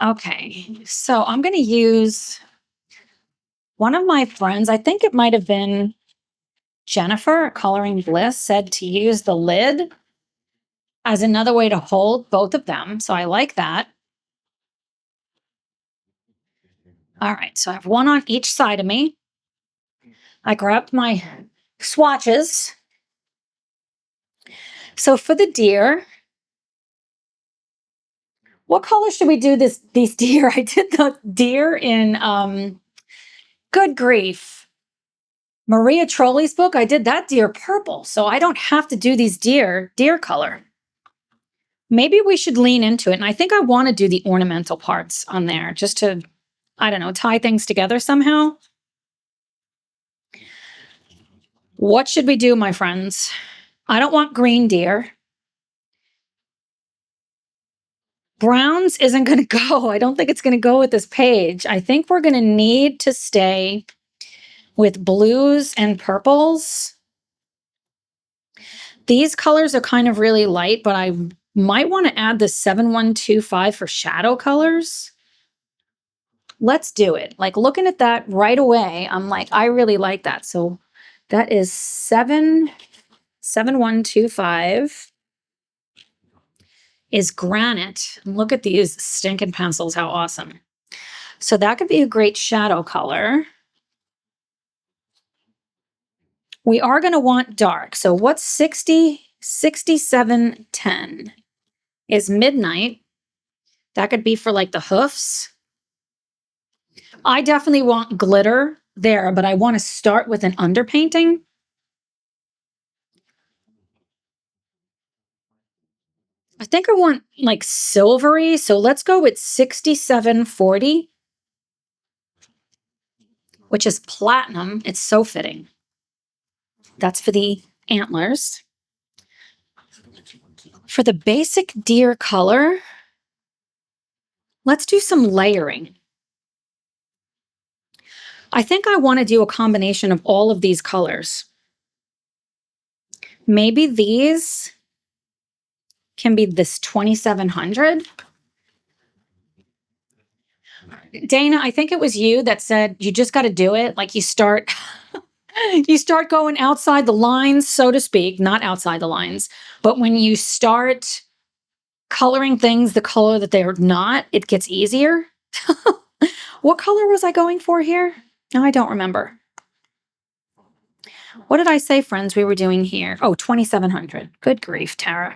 Okay, so I'm going to use one of my friends. I think it might have been Jennifer at Coloring Bliss said to use the lid as another way to hold both of them. So I like that. All right, so I have one on each side of me. I grabbed my swatches. So for the deer, what color should we do these deer? I did the deer in good grief. Maria Trolley's book, I did that deer purple. So I don't have to do these deer color. Maybe we should lean into it. And I think I want to do the ornamental parts on there just to, I don't know, tie things together somehow. What should we do, my friends? I don't want green deer. Browns isn't going to go. I don't think it's going to go with this page. I think we're going to need to stay with blues and purples. These colors are kind of really light, but I might want to add the 7125 for shadow colors. Let's do it. Like looking at that right away, I'm like, I really like that. So that is 7125 is granite. Look at these stinking pencils. How awesome. So that could be a great shadow color. We are going to want dark. So what's 60, 67, 10 is midnight. That could be for like the hoofs. I definitely want glitter there, but I want to start with an underpainting. I think I want like silvery. So let's go with 6740, which is platinum. It's so fitting. That's for the antlers. For the basic deer color, let's do some layering. I think I want to do a combination of all of these colors. Maybe these can be this 2700. Dana, I think it was you that said you just got to do it. Like you start going outside the lines, so to speak, not outside the lines, but when you start coloring things the color that they're not, it gets easier. What color was I going for here? No, I don't remember. What did I say, friends, we were doing here? Oh, 2700. Good grief, Tara.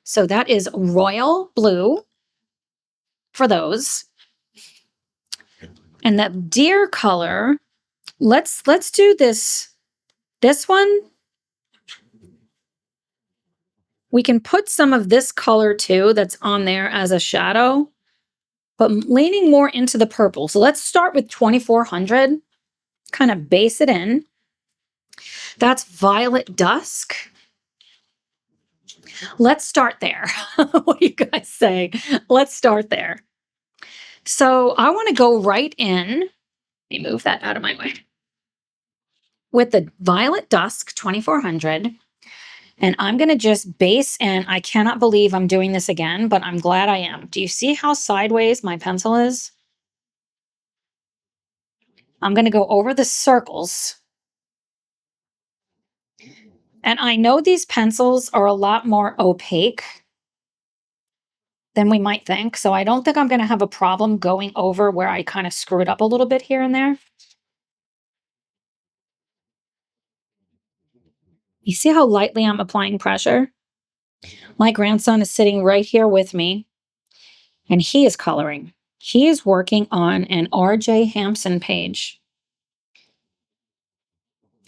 So that is royal blue for those. And that deer color, let's do this one. We can put some of this color too that's on there as a shadow, but leaning more into the purple. So let's start with 2400, kind of base it in. That's violet dusk. Let's start there. What do you guys say? Let's start there. So I want to go right in. Let me move that out of my way. With the violet dusk 2400. And I'm going to just base in. I cannot believe I'm doing this again, but I'm glad I am. Do you see how sideways my pencil is? I'm going to go over the circles. And I know these pencils are a lot more opaque than we might think. So I don't think I'm going to have a problem going over where I kind of screwed up a little bit here and there. You see how lightly I'm applying pressure? My grandson is sitting right here with me, and he is coloring. He is working on an R.J. Hampson page.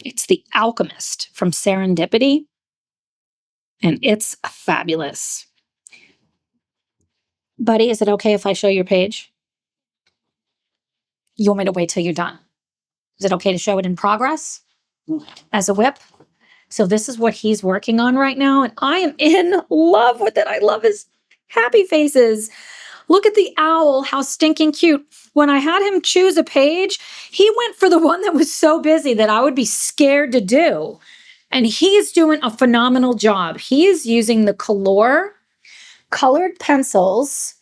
It's The Alchemist from Serendipity, and it's fabulous. Buddy, is it okay if I show your page? You want me to wait till you're done? Is it okay to show it in progress as a whip? So this is what he's working on right now, and I am in love with it. I love his happy faces. Look at the owl, how stinking cute. When I had him choose a page, he went for the one that was so busy that I would be scared to do. And he's doing a phenomenal job. He is using the Color colored pencils.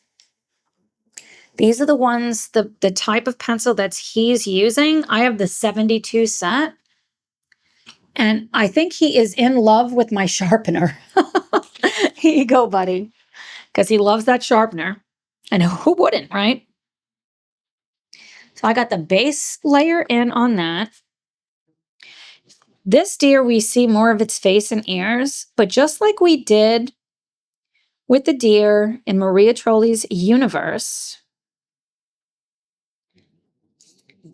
These are the ones, the type of pencil that he's using. I have the 72 set. And I think he is in love with my sharpener. Here you go, buddy. Because he loves that sharpener. And who wouldn't, right? So I got the base layer in on that. This deer, we see more of its face and ears. But just like we did with the deer in Maria Trolli's universe,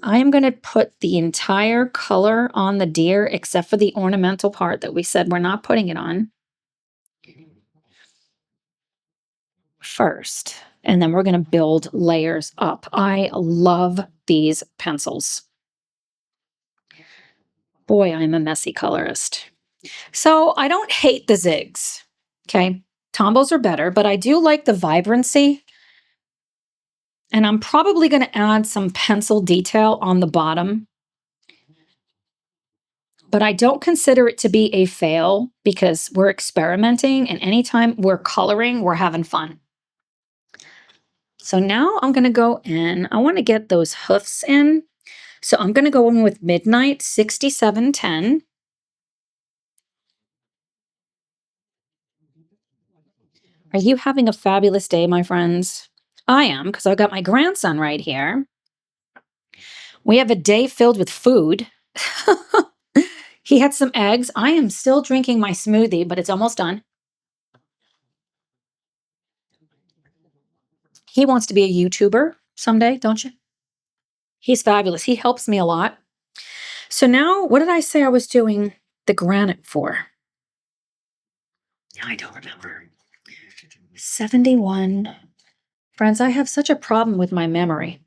I am going to put the entire color on the deer except for the ornamental part that we said we're not putting it on first. And then we're going to build layers up. I love these pencils. Boy, I'm a messy colorist. So I don't hate the zigs, okay? Tombos are better, but I do like the vibrancy. And I'm probably going to add some pencil detail on the bottom. But I don't consider it to be a fail because we're experimenting, and anytime we're coloring, we're having fun. So now I'm going to go in. I want to get those hoofs in. So I'm going to go in with Midnight 6710. Are you having a fabulous day, my friends? I am, because I've got my grandson right here. We have a day filled with food. He had some eggs. I am still drinking my smoothie, but it's almost done. He wants to be a YouTuber someday, don't you? He's fabulous. He helps me a lot. So now, what did I say I was doing the granite for? I don't remember. 71. Friends, I have such a problem with my memory.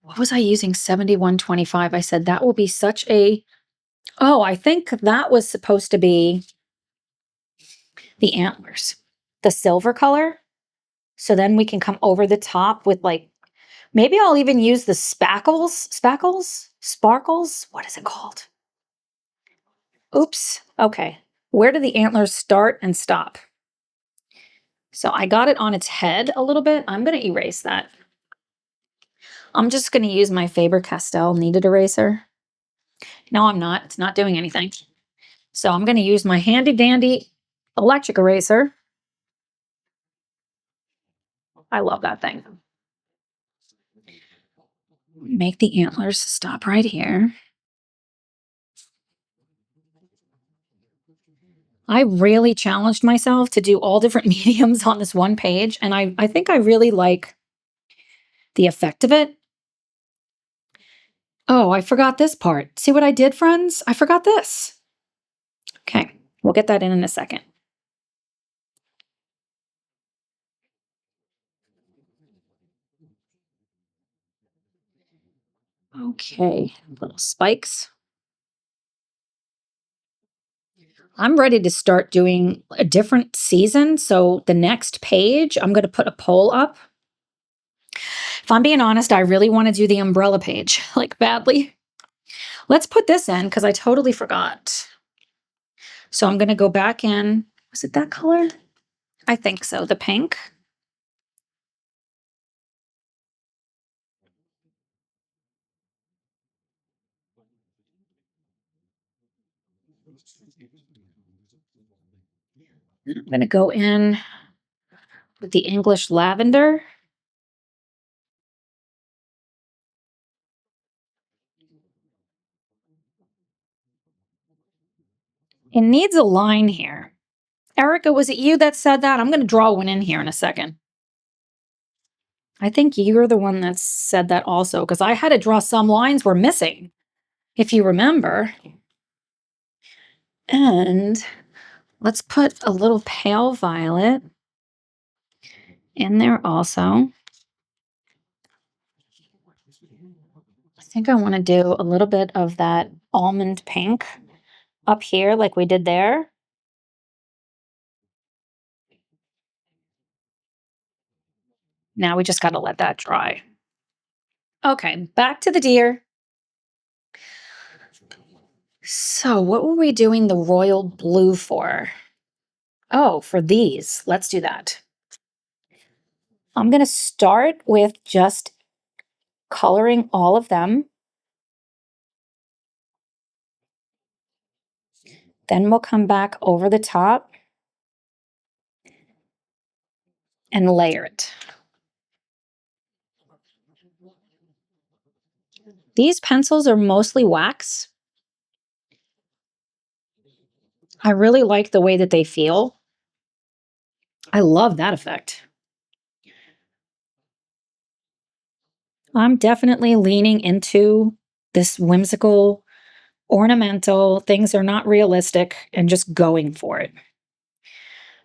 What was I using? 7125. I said that will be such a. Oh, I think that was supposed to be the antlers, the silver color. So then we can come over the top with like, maybe I'll even use the sparkles. What is it called? Oops. Okay. Where do the antlers start and stop? So I got it on its head a little bit. I'm going to erase that. I'm just going to use my Faber-Castell kneaded eraser. No, I'm not. It's not doing anything. So I'm going to use my handy dandy electric eraser. I love that thing. Make the antlers stop right here. I really challenged myself to do all different mediums on this one page, and I think I really like the effect of it. Oh, I forgot this part. See what I did, friends? I forgot this. Okay, we'll get that in a second. Okay, little spikes. I'm ready to start doing a different season. So the next page, I'm going to put a poll up. If I'm being honest, I really want to do the umbrella page, like badly. Let's put this in because I totally forgot. So I'm going to go back in. Was it that color? I think so. The pink. I'm going to go in with the English lavender. It needs a line here. Erica, was it you that said that? I'm going to draw one in here in a second. I think you're the one that said that also, because I had to draw some lines were missing, if you remember. And let's put a little pale violet in there also. I think I want to do a little bit of that almond pink up here like we did there. Now we just got to let that dry. Okay, back to the deer. So what were we doing the royal blue for? Oh, for these. Let's do that. I'm going to start with just coloring all of them. Then we'll come back over the top and layer it. These pencils are mostly wax. I really like the way that they feel. I love that effect. I'm definitely leaning into this whimsical, ornamental, things are not realistic, and just going for it,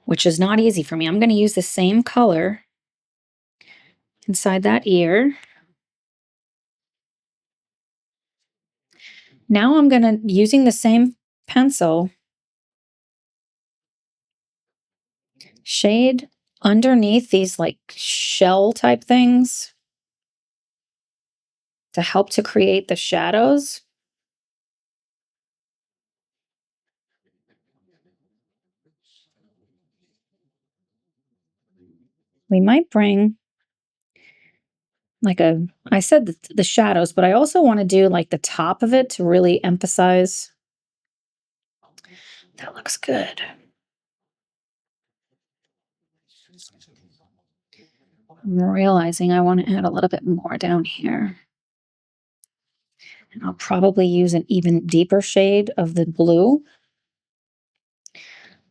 which is not easy for me. I'm going to use the same color inside that ear. Now I'm going to, using the same pencil, shade underneath these like shell type things to help to create the shadows. We might bring like I said the shadows, but I also want to do like the top of it to really emphasize. That looks good. I'm realizing I want to add a little bit more down here. And I'll probably use an even deeper shade of the blue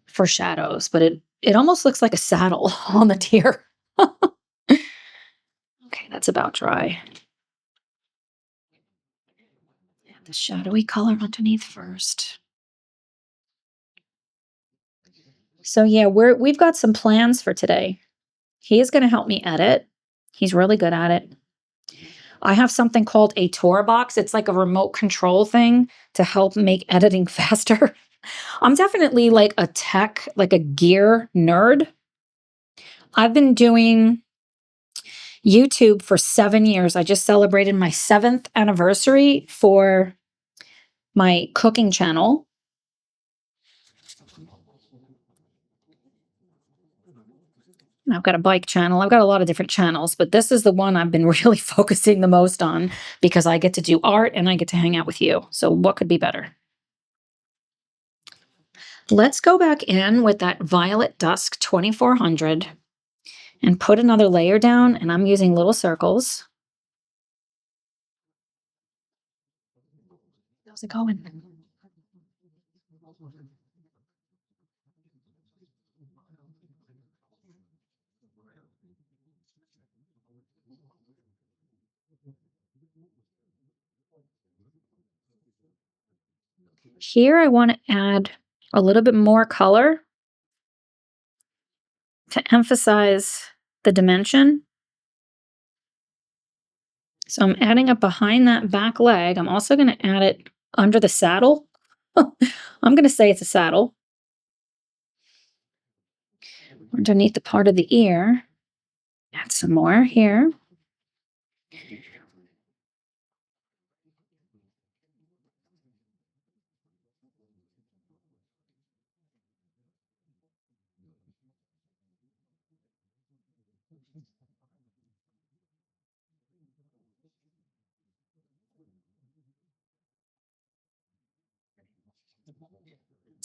for shadows, but it almost looks like a saddle on the deer. Okay, that's about dry. The shadowy color underneath first. So yeah, we've got some plans for today. He is going to help me edit. He's really good at it. I have something called a Tour box. It's like a remote control thing to help make editing faster. I'm definitely like a tech, like a gear nerd. I've been doing YouTube for 7 years. I just celebrated my 7th anniversary for my cooking channel. I've got a bike channel. I've got a lot of different channels, but this is the one I've been really focusing the most on because I get to do art and I get to hang out with you. So what could be better? Let's go back in with that Violet Dusk 2400 and put another layer down, and I'm using little circles. How's it going? Here I want to add a little bit more color to emphasize the dimension. So I'm adding it behind that back leg. I'm also going to add it under the saddle. I'm going to say it's a saddle. Underneath the part of the ear. Add some more here.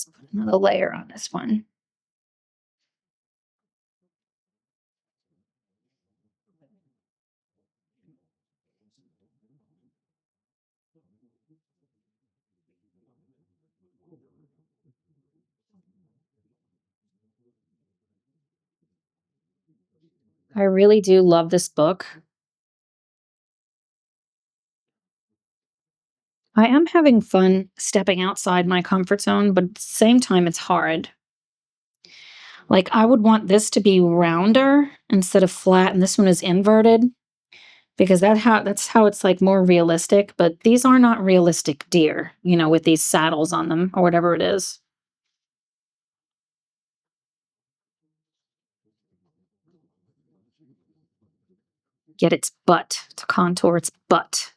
Let's put another layer on this one. I really do love this book. I am having fun stepping outside my comfort zone, but at the same time, it's hard. Like, I would want this to be rounder instead of flat, and this one is inverted because that's how it's like more realistic. But these are not realistic deer, with these saddles on them or whatever it is. Get its butt to contour its butt.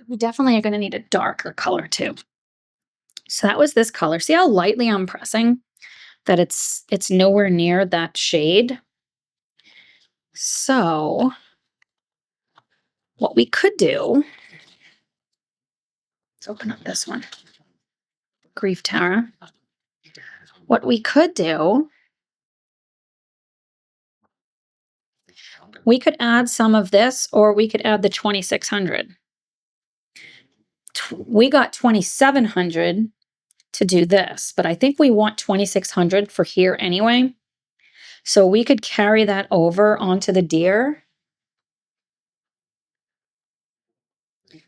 We definitely are going to need a darker color too. So that was this color. See how lightly I'm pressing? That it's nowhere near that shade. So what we could do, let's open up this one. Grief Tara. What we could do, we could add some of this, or we could add the 2600. We got 2700 to do this, but I think we want 2600 for here anyway. So we could carry that over onto the deer.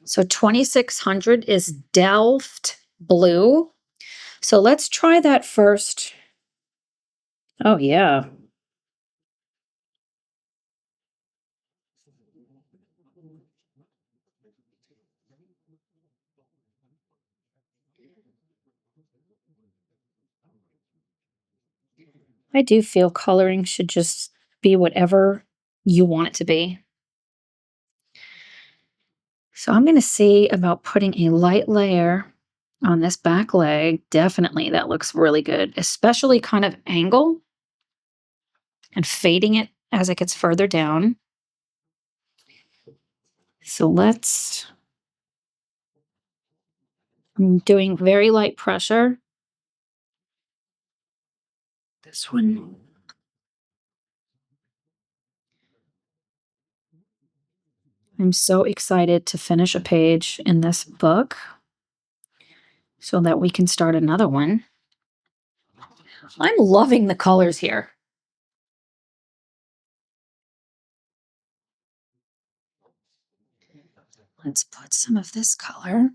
So 2600 is Delft blue. So let's try that first. Oh, yeah. I do feel coloring should just be whatever you want it to be. So I'm going to see about putting a light layer on this back leg. Definitely, that looks really good, especially kind of angle and fading it as it gets further down. So let's I'm doing very light pressure. This one. I'm so excited to finish a page in this book so that we can start another one. I'm loving the colors here. Let's put some of this color.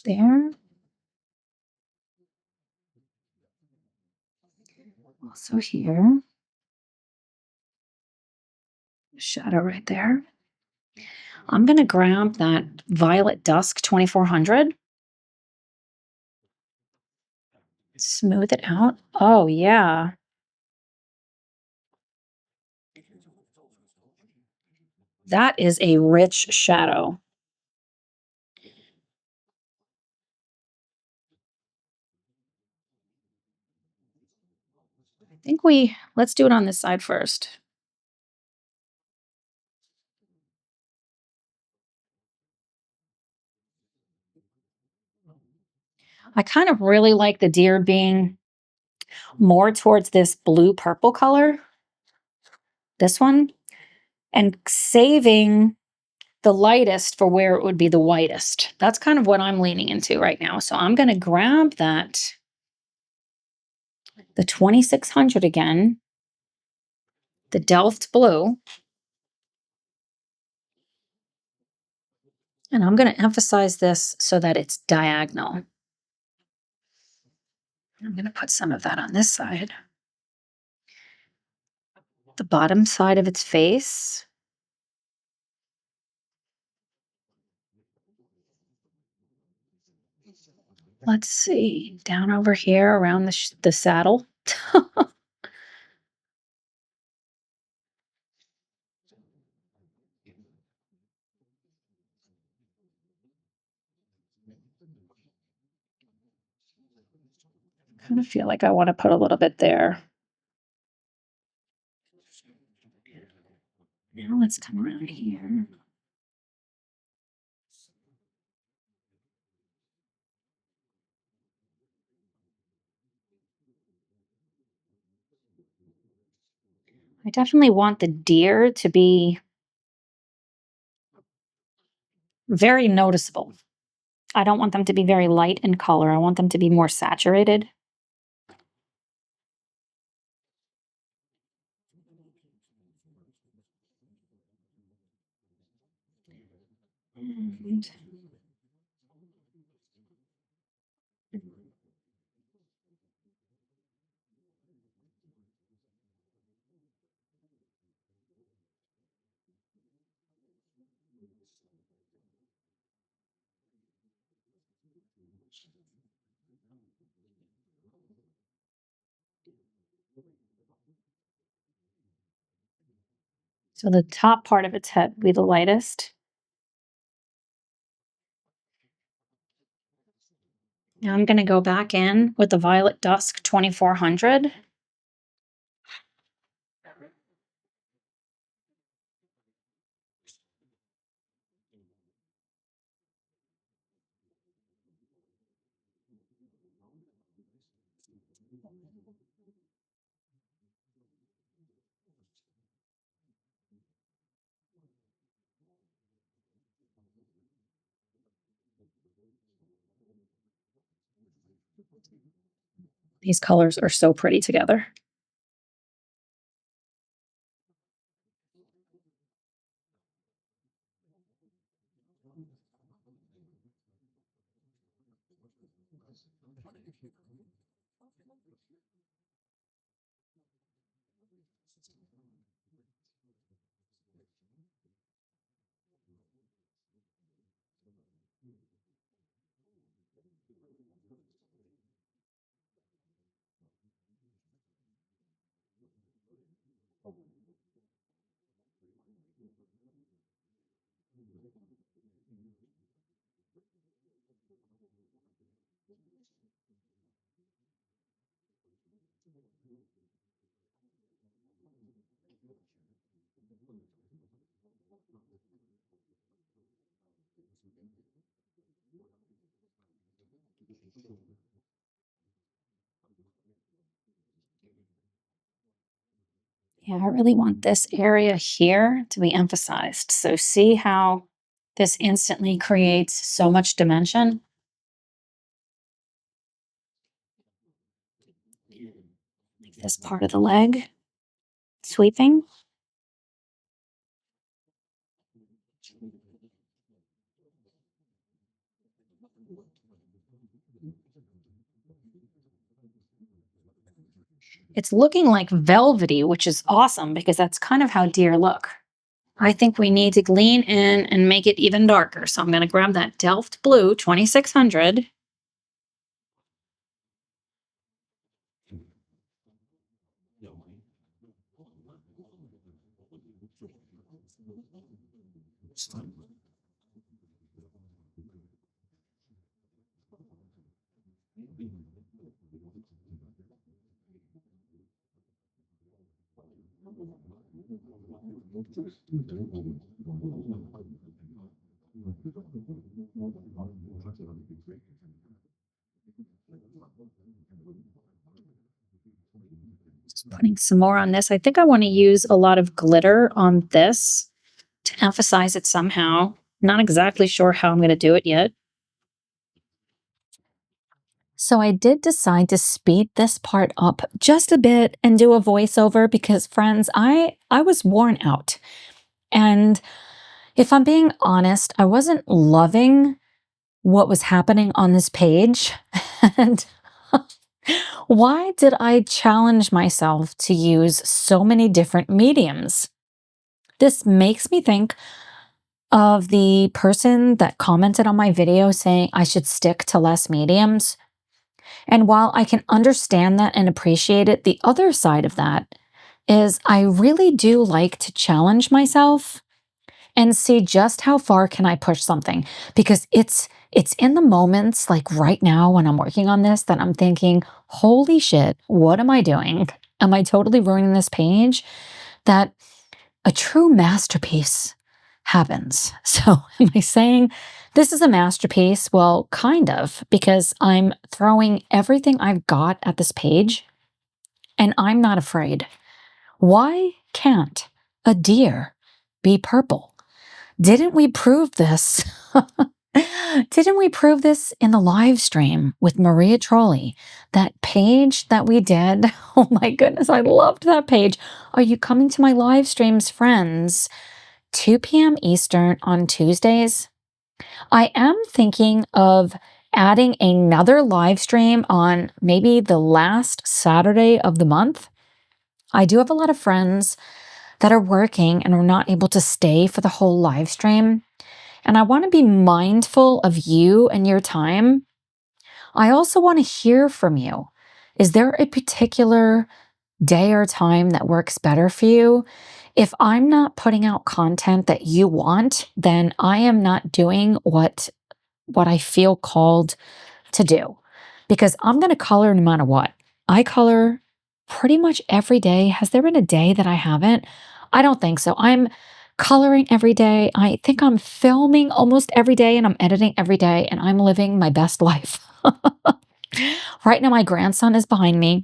There. Also here. Shadow right there. I'm going to grab that Violet Dusk 2400. Smooth it out. Oh, yeah. That is a rich shadow. I think let's do it on this side first. I kind of really like the deer being more towards this blue purple color, this one, and saving the lightest for where it would be the whitest. That's kind of what I'm leaning into right now. So I'm going to grab the 2600 again, the Delft blue, and I'm going to emphasize this so that it's diagonal. I'm going to put some of that on this side. The bottom side of its face. Let's see, down over here around the saddle. Kind of feel like I want to put a little bit there. Now let's come around here. I definitely want the deer to be very noticeable. I don't want them to be very light in color. I want them to be more saturated. And so the top part of its head will be the lightest. Now I'm going to go back in with the Violet Dusk 2400. These colors are so pretty together. Yeah, I really want this area here to be emphasized. So see how this instantly creates so much dimension? Like this part of the leg sweeping. It's looking like velvety, which is awesome because that's kind of how deer look. I think we need to lean in and make it even darker. So I'm going to grab that Delft Blue 2600. Just putting some more on this. I think I want to use a lot of glitter on this to emphasize it somehow. Not exactly sure how I'm going to do it yet. So I did decide to speed this part up just a bit and do a voiceover because friends, I was worn out. And if I'm being honest, I wasn't loving what was happening on this page. And why did I challenge myself to use so many different mediums? This makes me think of the person that commented on my video saying I should stick to less mediums. And while I can understand that and appreciate it, the other side of that is I really do like to challenge myself and see just how far can I push something, because it's in the moments like right now when I'm working on this that I'm thinking, holy shit, what am I doing? Am I totally ruining this page? That a true masterpiece happens. So am I saying this is a masterpiece? Well, kind of, because I'm throwing everything I've got at this page and I'm not afraid. Why can't a deer be purple? Didn't we prove this? Didn't we prove this in the live stream with Maria Trolley? That page that we did. Oh my goodness, I loved that page. Are you coming to my live streams, friends? 2 p.m. Eastern on Tuesdays. I am thinking of adding another live stream on maybe the last Saturday of the month. I do have a lot of friends that are working and are not able to stay for the whole live stream. And I want to be mindful of you and your time. I also want to hear from you. Is there a particular day or time that works better for you? If I'm not putting out content that you want, then I am not doing what I feel called to do, because I'm going to color no matter what. I color pretty much every day. Has there been a day that I haven't? I don't think so. I'm coloring every day. I think I'm filming almost every day and I'm editing every day and I'm living my best life. Right now, my grandson is behind me.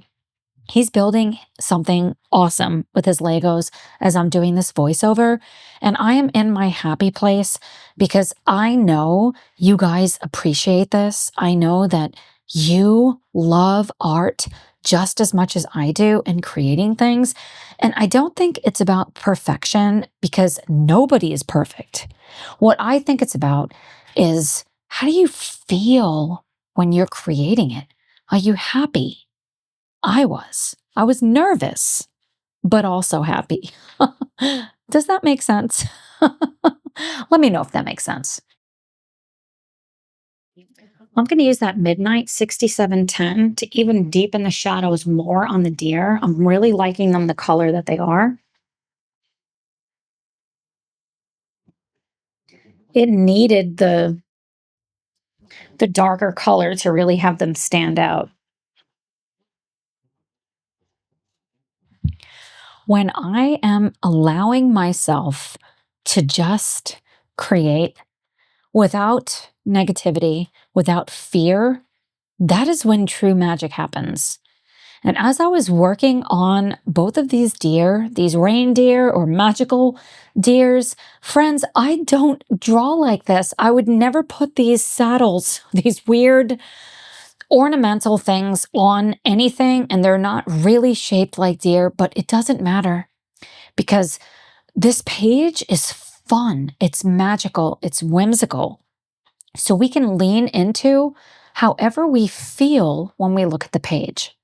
He's building something awesome with his Legos as I'm doing this voiceover. And I am in my happy place because I know you guys appreciate this. I know that you love art just as much as I do in creating things. And I don't think it's about perfection because nobody is perfect. What I think it's about is, how do you feel when you're creating it? Are you happy? I was. I was nervous, but also happy. Does that make sense? Let me know if that makes sense. I'm going to use that Midnight 6710 to even deepen the shadows more on the deer. I'm really liking them the color that they are. It needed the darker color to really have them stand out. When I am allowing myself to just create without negativity, without fear, That is when true magic happens. And as I was working on both of these deer, these reindeer or magical deers, friends, I don't draw like this. I would never put these saddles, these weird ornamental things on anything, and they're not really shaped like deer, but it doesn't matter because this page is fun. It's magical. It's whimsical. So we can lean into however we feel when we look at the page.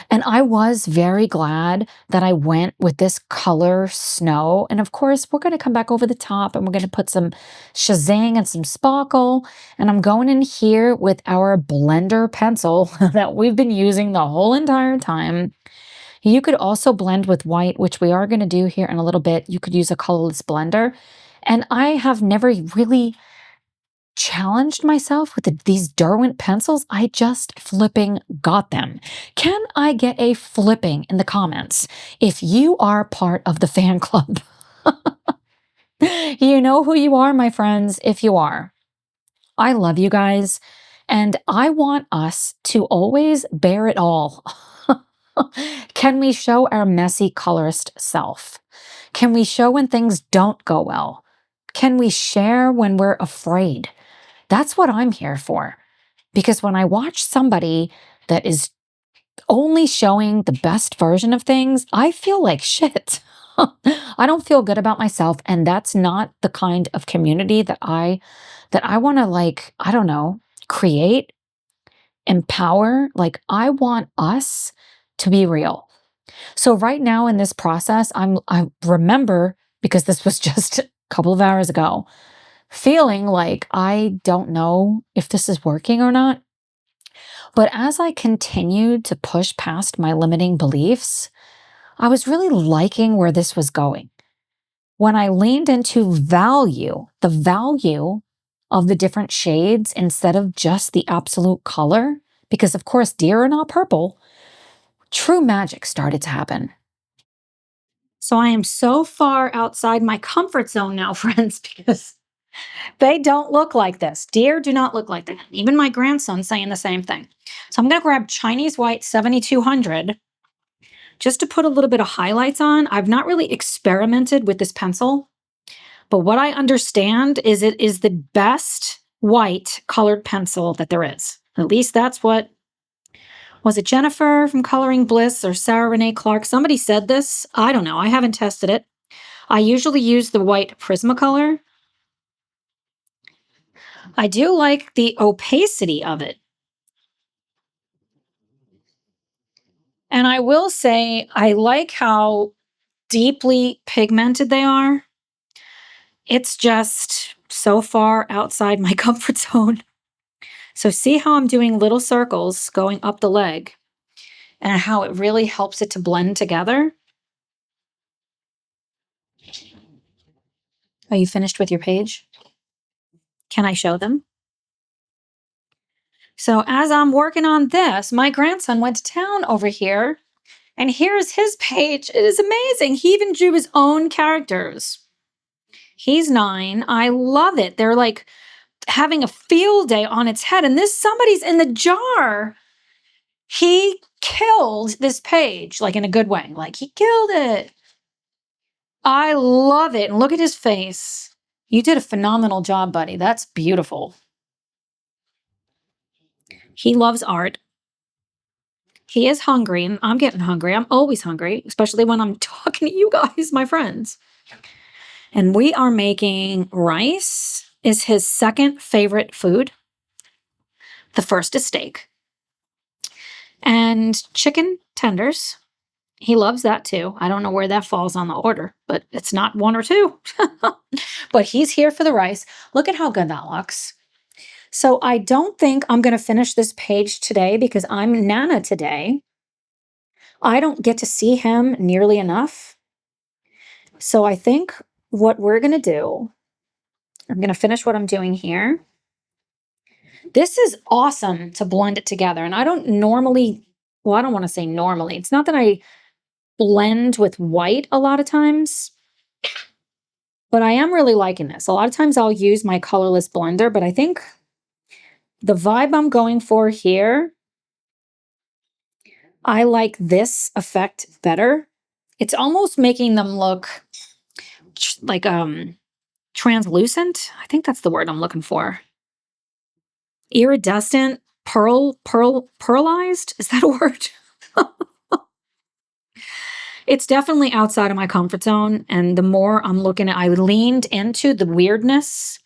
And I was very glad that I went with this color snow. And of course, we're going to come back over the top and we're going to put some shazing and some sparkle. And I'm going in here with our blender pencil that we've been using the whole entire time. You could also blend with white, which we are going to do here in a little bit. You could use a colorless blender. And I have never really challenged myself with these Derwent pencils. I just flipping got them. Can I get a flipping in the comments if you are part of the fan club? You know who you are, my friends, if you are. I love you guys, and I want us to always bear it all. Can we show our messy colorist self? Can we show when things don't go well? Can we share when we're afraid? That's what I'm here for. Because when I watch somebody that is only showing the best version of things, I feel like shit. I don't feel good about myself. And that's not the kind of community that I want to, like, I don't know, create, empower. Like, I want us to be real. So right now in this process, I remember, because this was just a couple of hours ago, feeling like I don't know if this is working or not. But as I continued to push past my limiting beliefs, I was really liking where this was going. When I leaned into the value of the different shades instead of just the absolute color, because of course deer are not purple, true magic started to happen. So I am so far outside my comfort zone now, friends, because they don't look like this. Deer do not look like that. Even my grandson's saying the same thing. So I'm going to grab Chinese White 7200 just to put a little bit of highlights on. I've not really experimented with this pencil, but what I understand is it is the best white colored pencil that there is. At least that's what, was it Jennifer from Coloring Bliss or Sarah Renee Clark? Somebody said this. I don't know. I haven't tested it. I usually use the white Prismacolor. I do like the opacity of it. And I will say, I like how deeply pigmented they are. It's just so far outside my comfort zone. So see how I'm doing little circles going up the leg and how it really helps it to blend together? Are you finished with your page? Can I show them? So as I'm working on this, my grandson went to town over here, and here's his page. It is amazing. He even drew his own characters. He's 9. I love it. They're like having a field day on its head, and this somebody's in the jar. He killed this page, like in a good way. Like, he killed it. I love it. And look at his face. You did a phenomenal job, buddy. That's beautiful. He loves art. He is hungry, and I'm getting hungry. I'm always hungry, especially when I'm talking to you guys, my friends. And we are making rice is his second favorite food. The first is steak. And chicken tenders. He loves that too. I don't know where that falls on the order, but it's not 1 or 2. But he's here for the rice. Look at how good that looks. So I don't think I'm going to finish this page today because I'm Nana today. I don't get to see him nearly enough. So I think what we're going to do, I'm going to finish what I'm doing here. This is awesome to blend it together. And I don't normally, well, I don't want to say normally. It's not that I blend with white a lot of times, but I am really liking this. A lot of times I'll use my colorless blender, but I think the vibe I'm going for here, I like this effect better. It's almost making them look like translucent. I think that's the word I'm looking for. Iridescent, pearlized. Is that a word? It's definitely outside of my comfort zone. And the more I'm looking at, I leaned into the weirdness.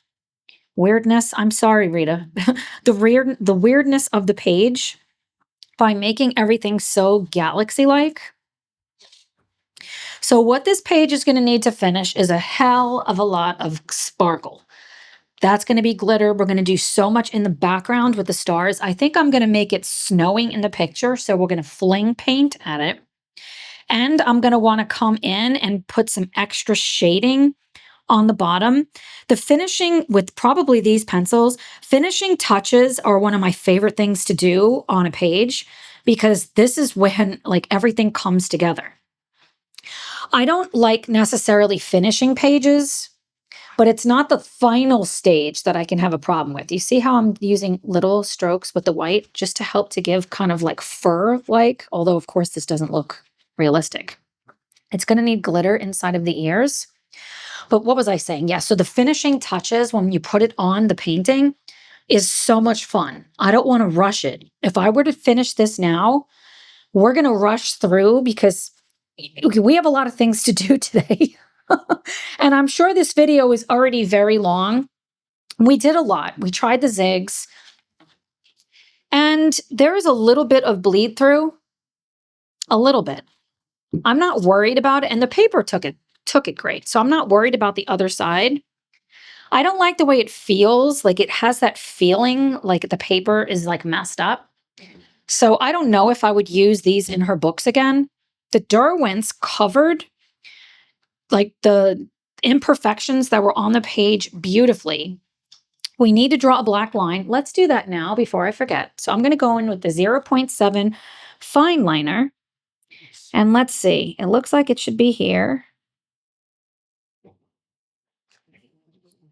I'm sorry, Rita. The weirdness of the page by making everything so galaxy-like. So what this page is going to need to finish is a hell of a lot of sparkle. That's going to be glitter. We're going to do so much in the background with the stars. I think I'm going to make it snowing in the picture. So we're going to fling paint at it. And I'm going to want to come in and put some extra shading on the bottom. The finishing with probably these pencils, finishing touches are one of my favorite things to do on a page because this is when like everything comes together. I don't like necessarily finishing pages, but it's not the final stage that I can have a problem with. You see how I'm using little strokes with the white just to help to give kind of like fur-like, although of course this doesn't look realistic. It's going to need glitter inside of the ears. But what was I saying? Yeah, so the finishing touches when you put it on the painting is so much fun. I don't want to rush it. If I were to finish this now, we're going to rush through because we have a lot of things to do today. And I'm sure this video is already very long. We did a lot. We tried the zigs. And there is a little bit of bleed through. A little bit. I'm not worried about it. And the paper took it great. So I'm not worried about the other side. I don't like the way it feels. Like it has that feeling like the paper is like messed up. So I don't know if I would use these in her books again. The Derwents covered like the imperfections that were on the page beautifully. We need to draw a black line. Let's do that now before I forget. So I'm going to go in with the 0.7 fine liner. And let's see. It looks like it should be here.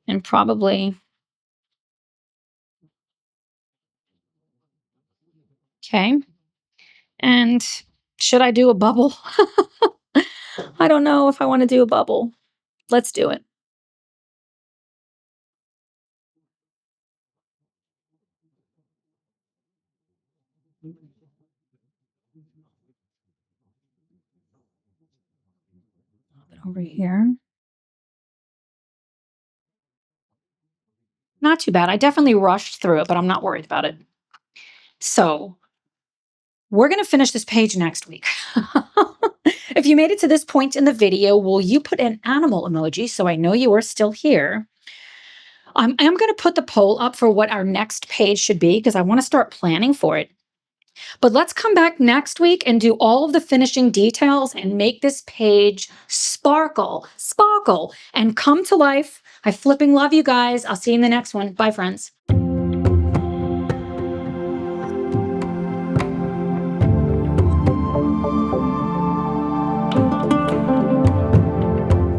And probably, okay. And should I do a bubble? I don't know if I want to do a bubble. Let's do it. Over here. Not too bad. I definitely rushed through it, but I'm not worried about it. So we're going to finish this page next week. If you made it to this point in the video, will you put an animal emoji so I know you are still here? I am going to put the poll up for what our next page should be because I want to start planning for it. But let's come back next week and do all of the finishing details and make this page sparkle, and come to life. I flipping love you guys. I'll see you in the next one. Bye, friends.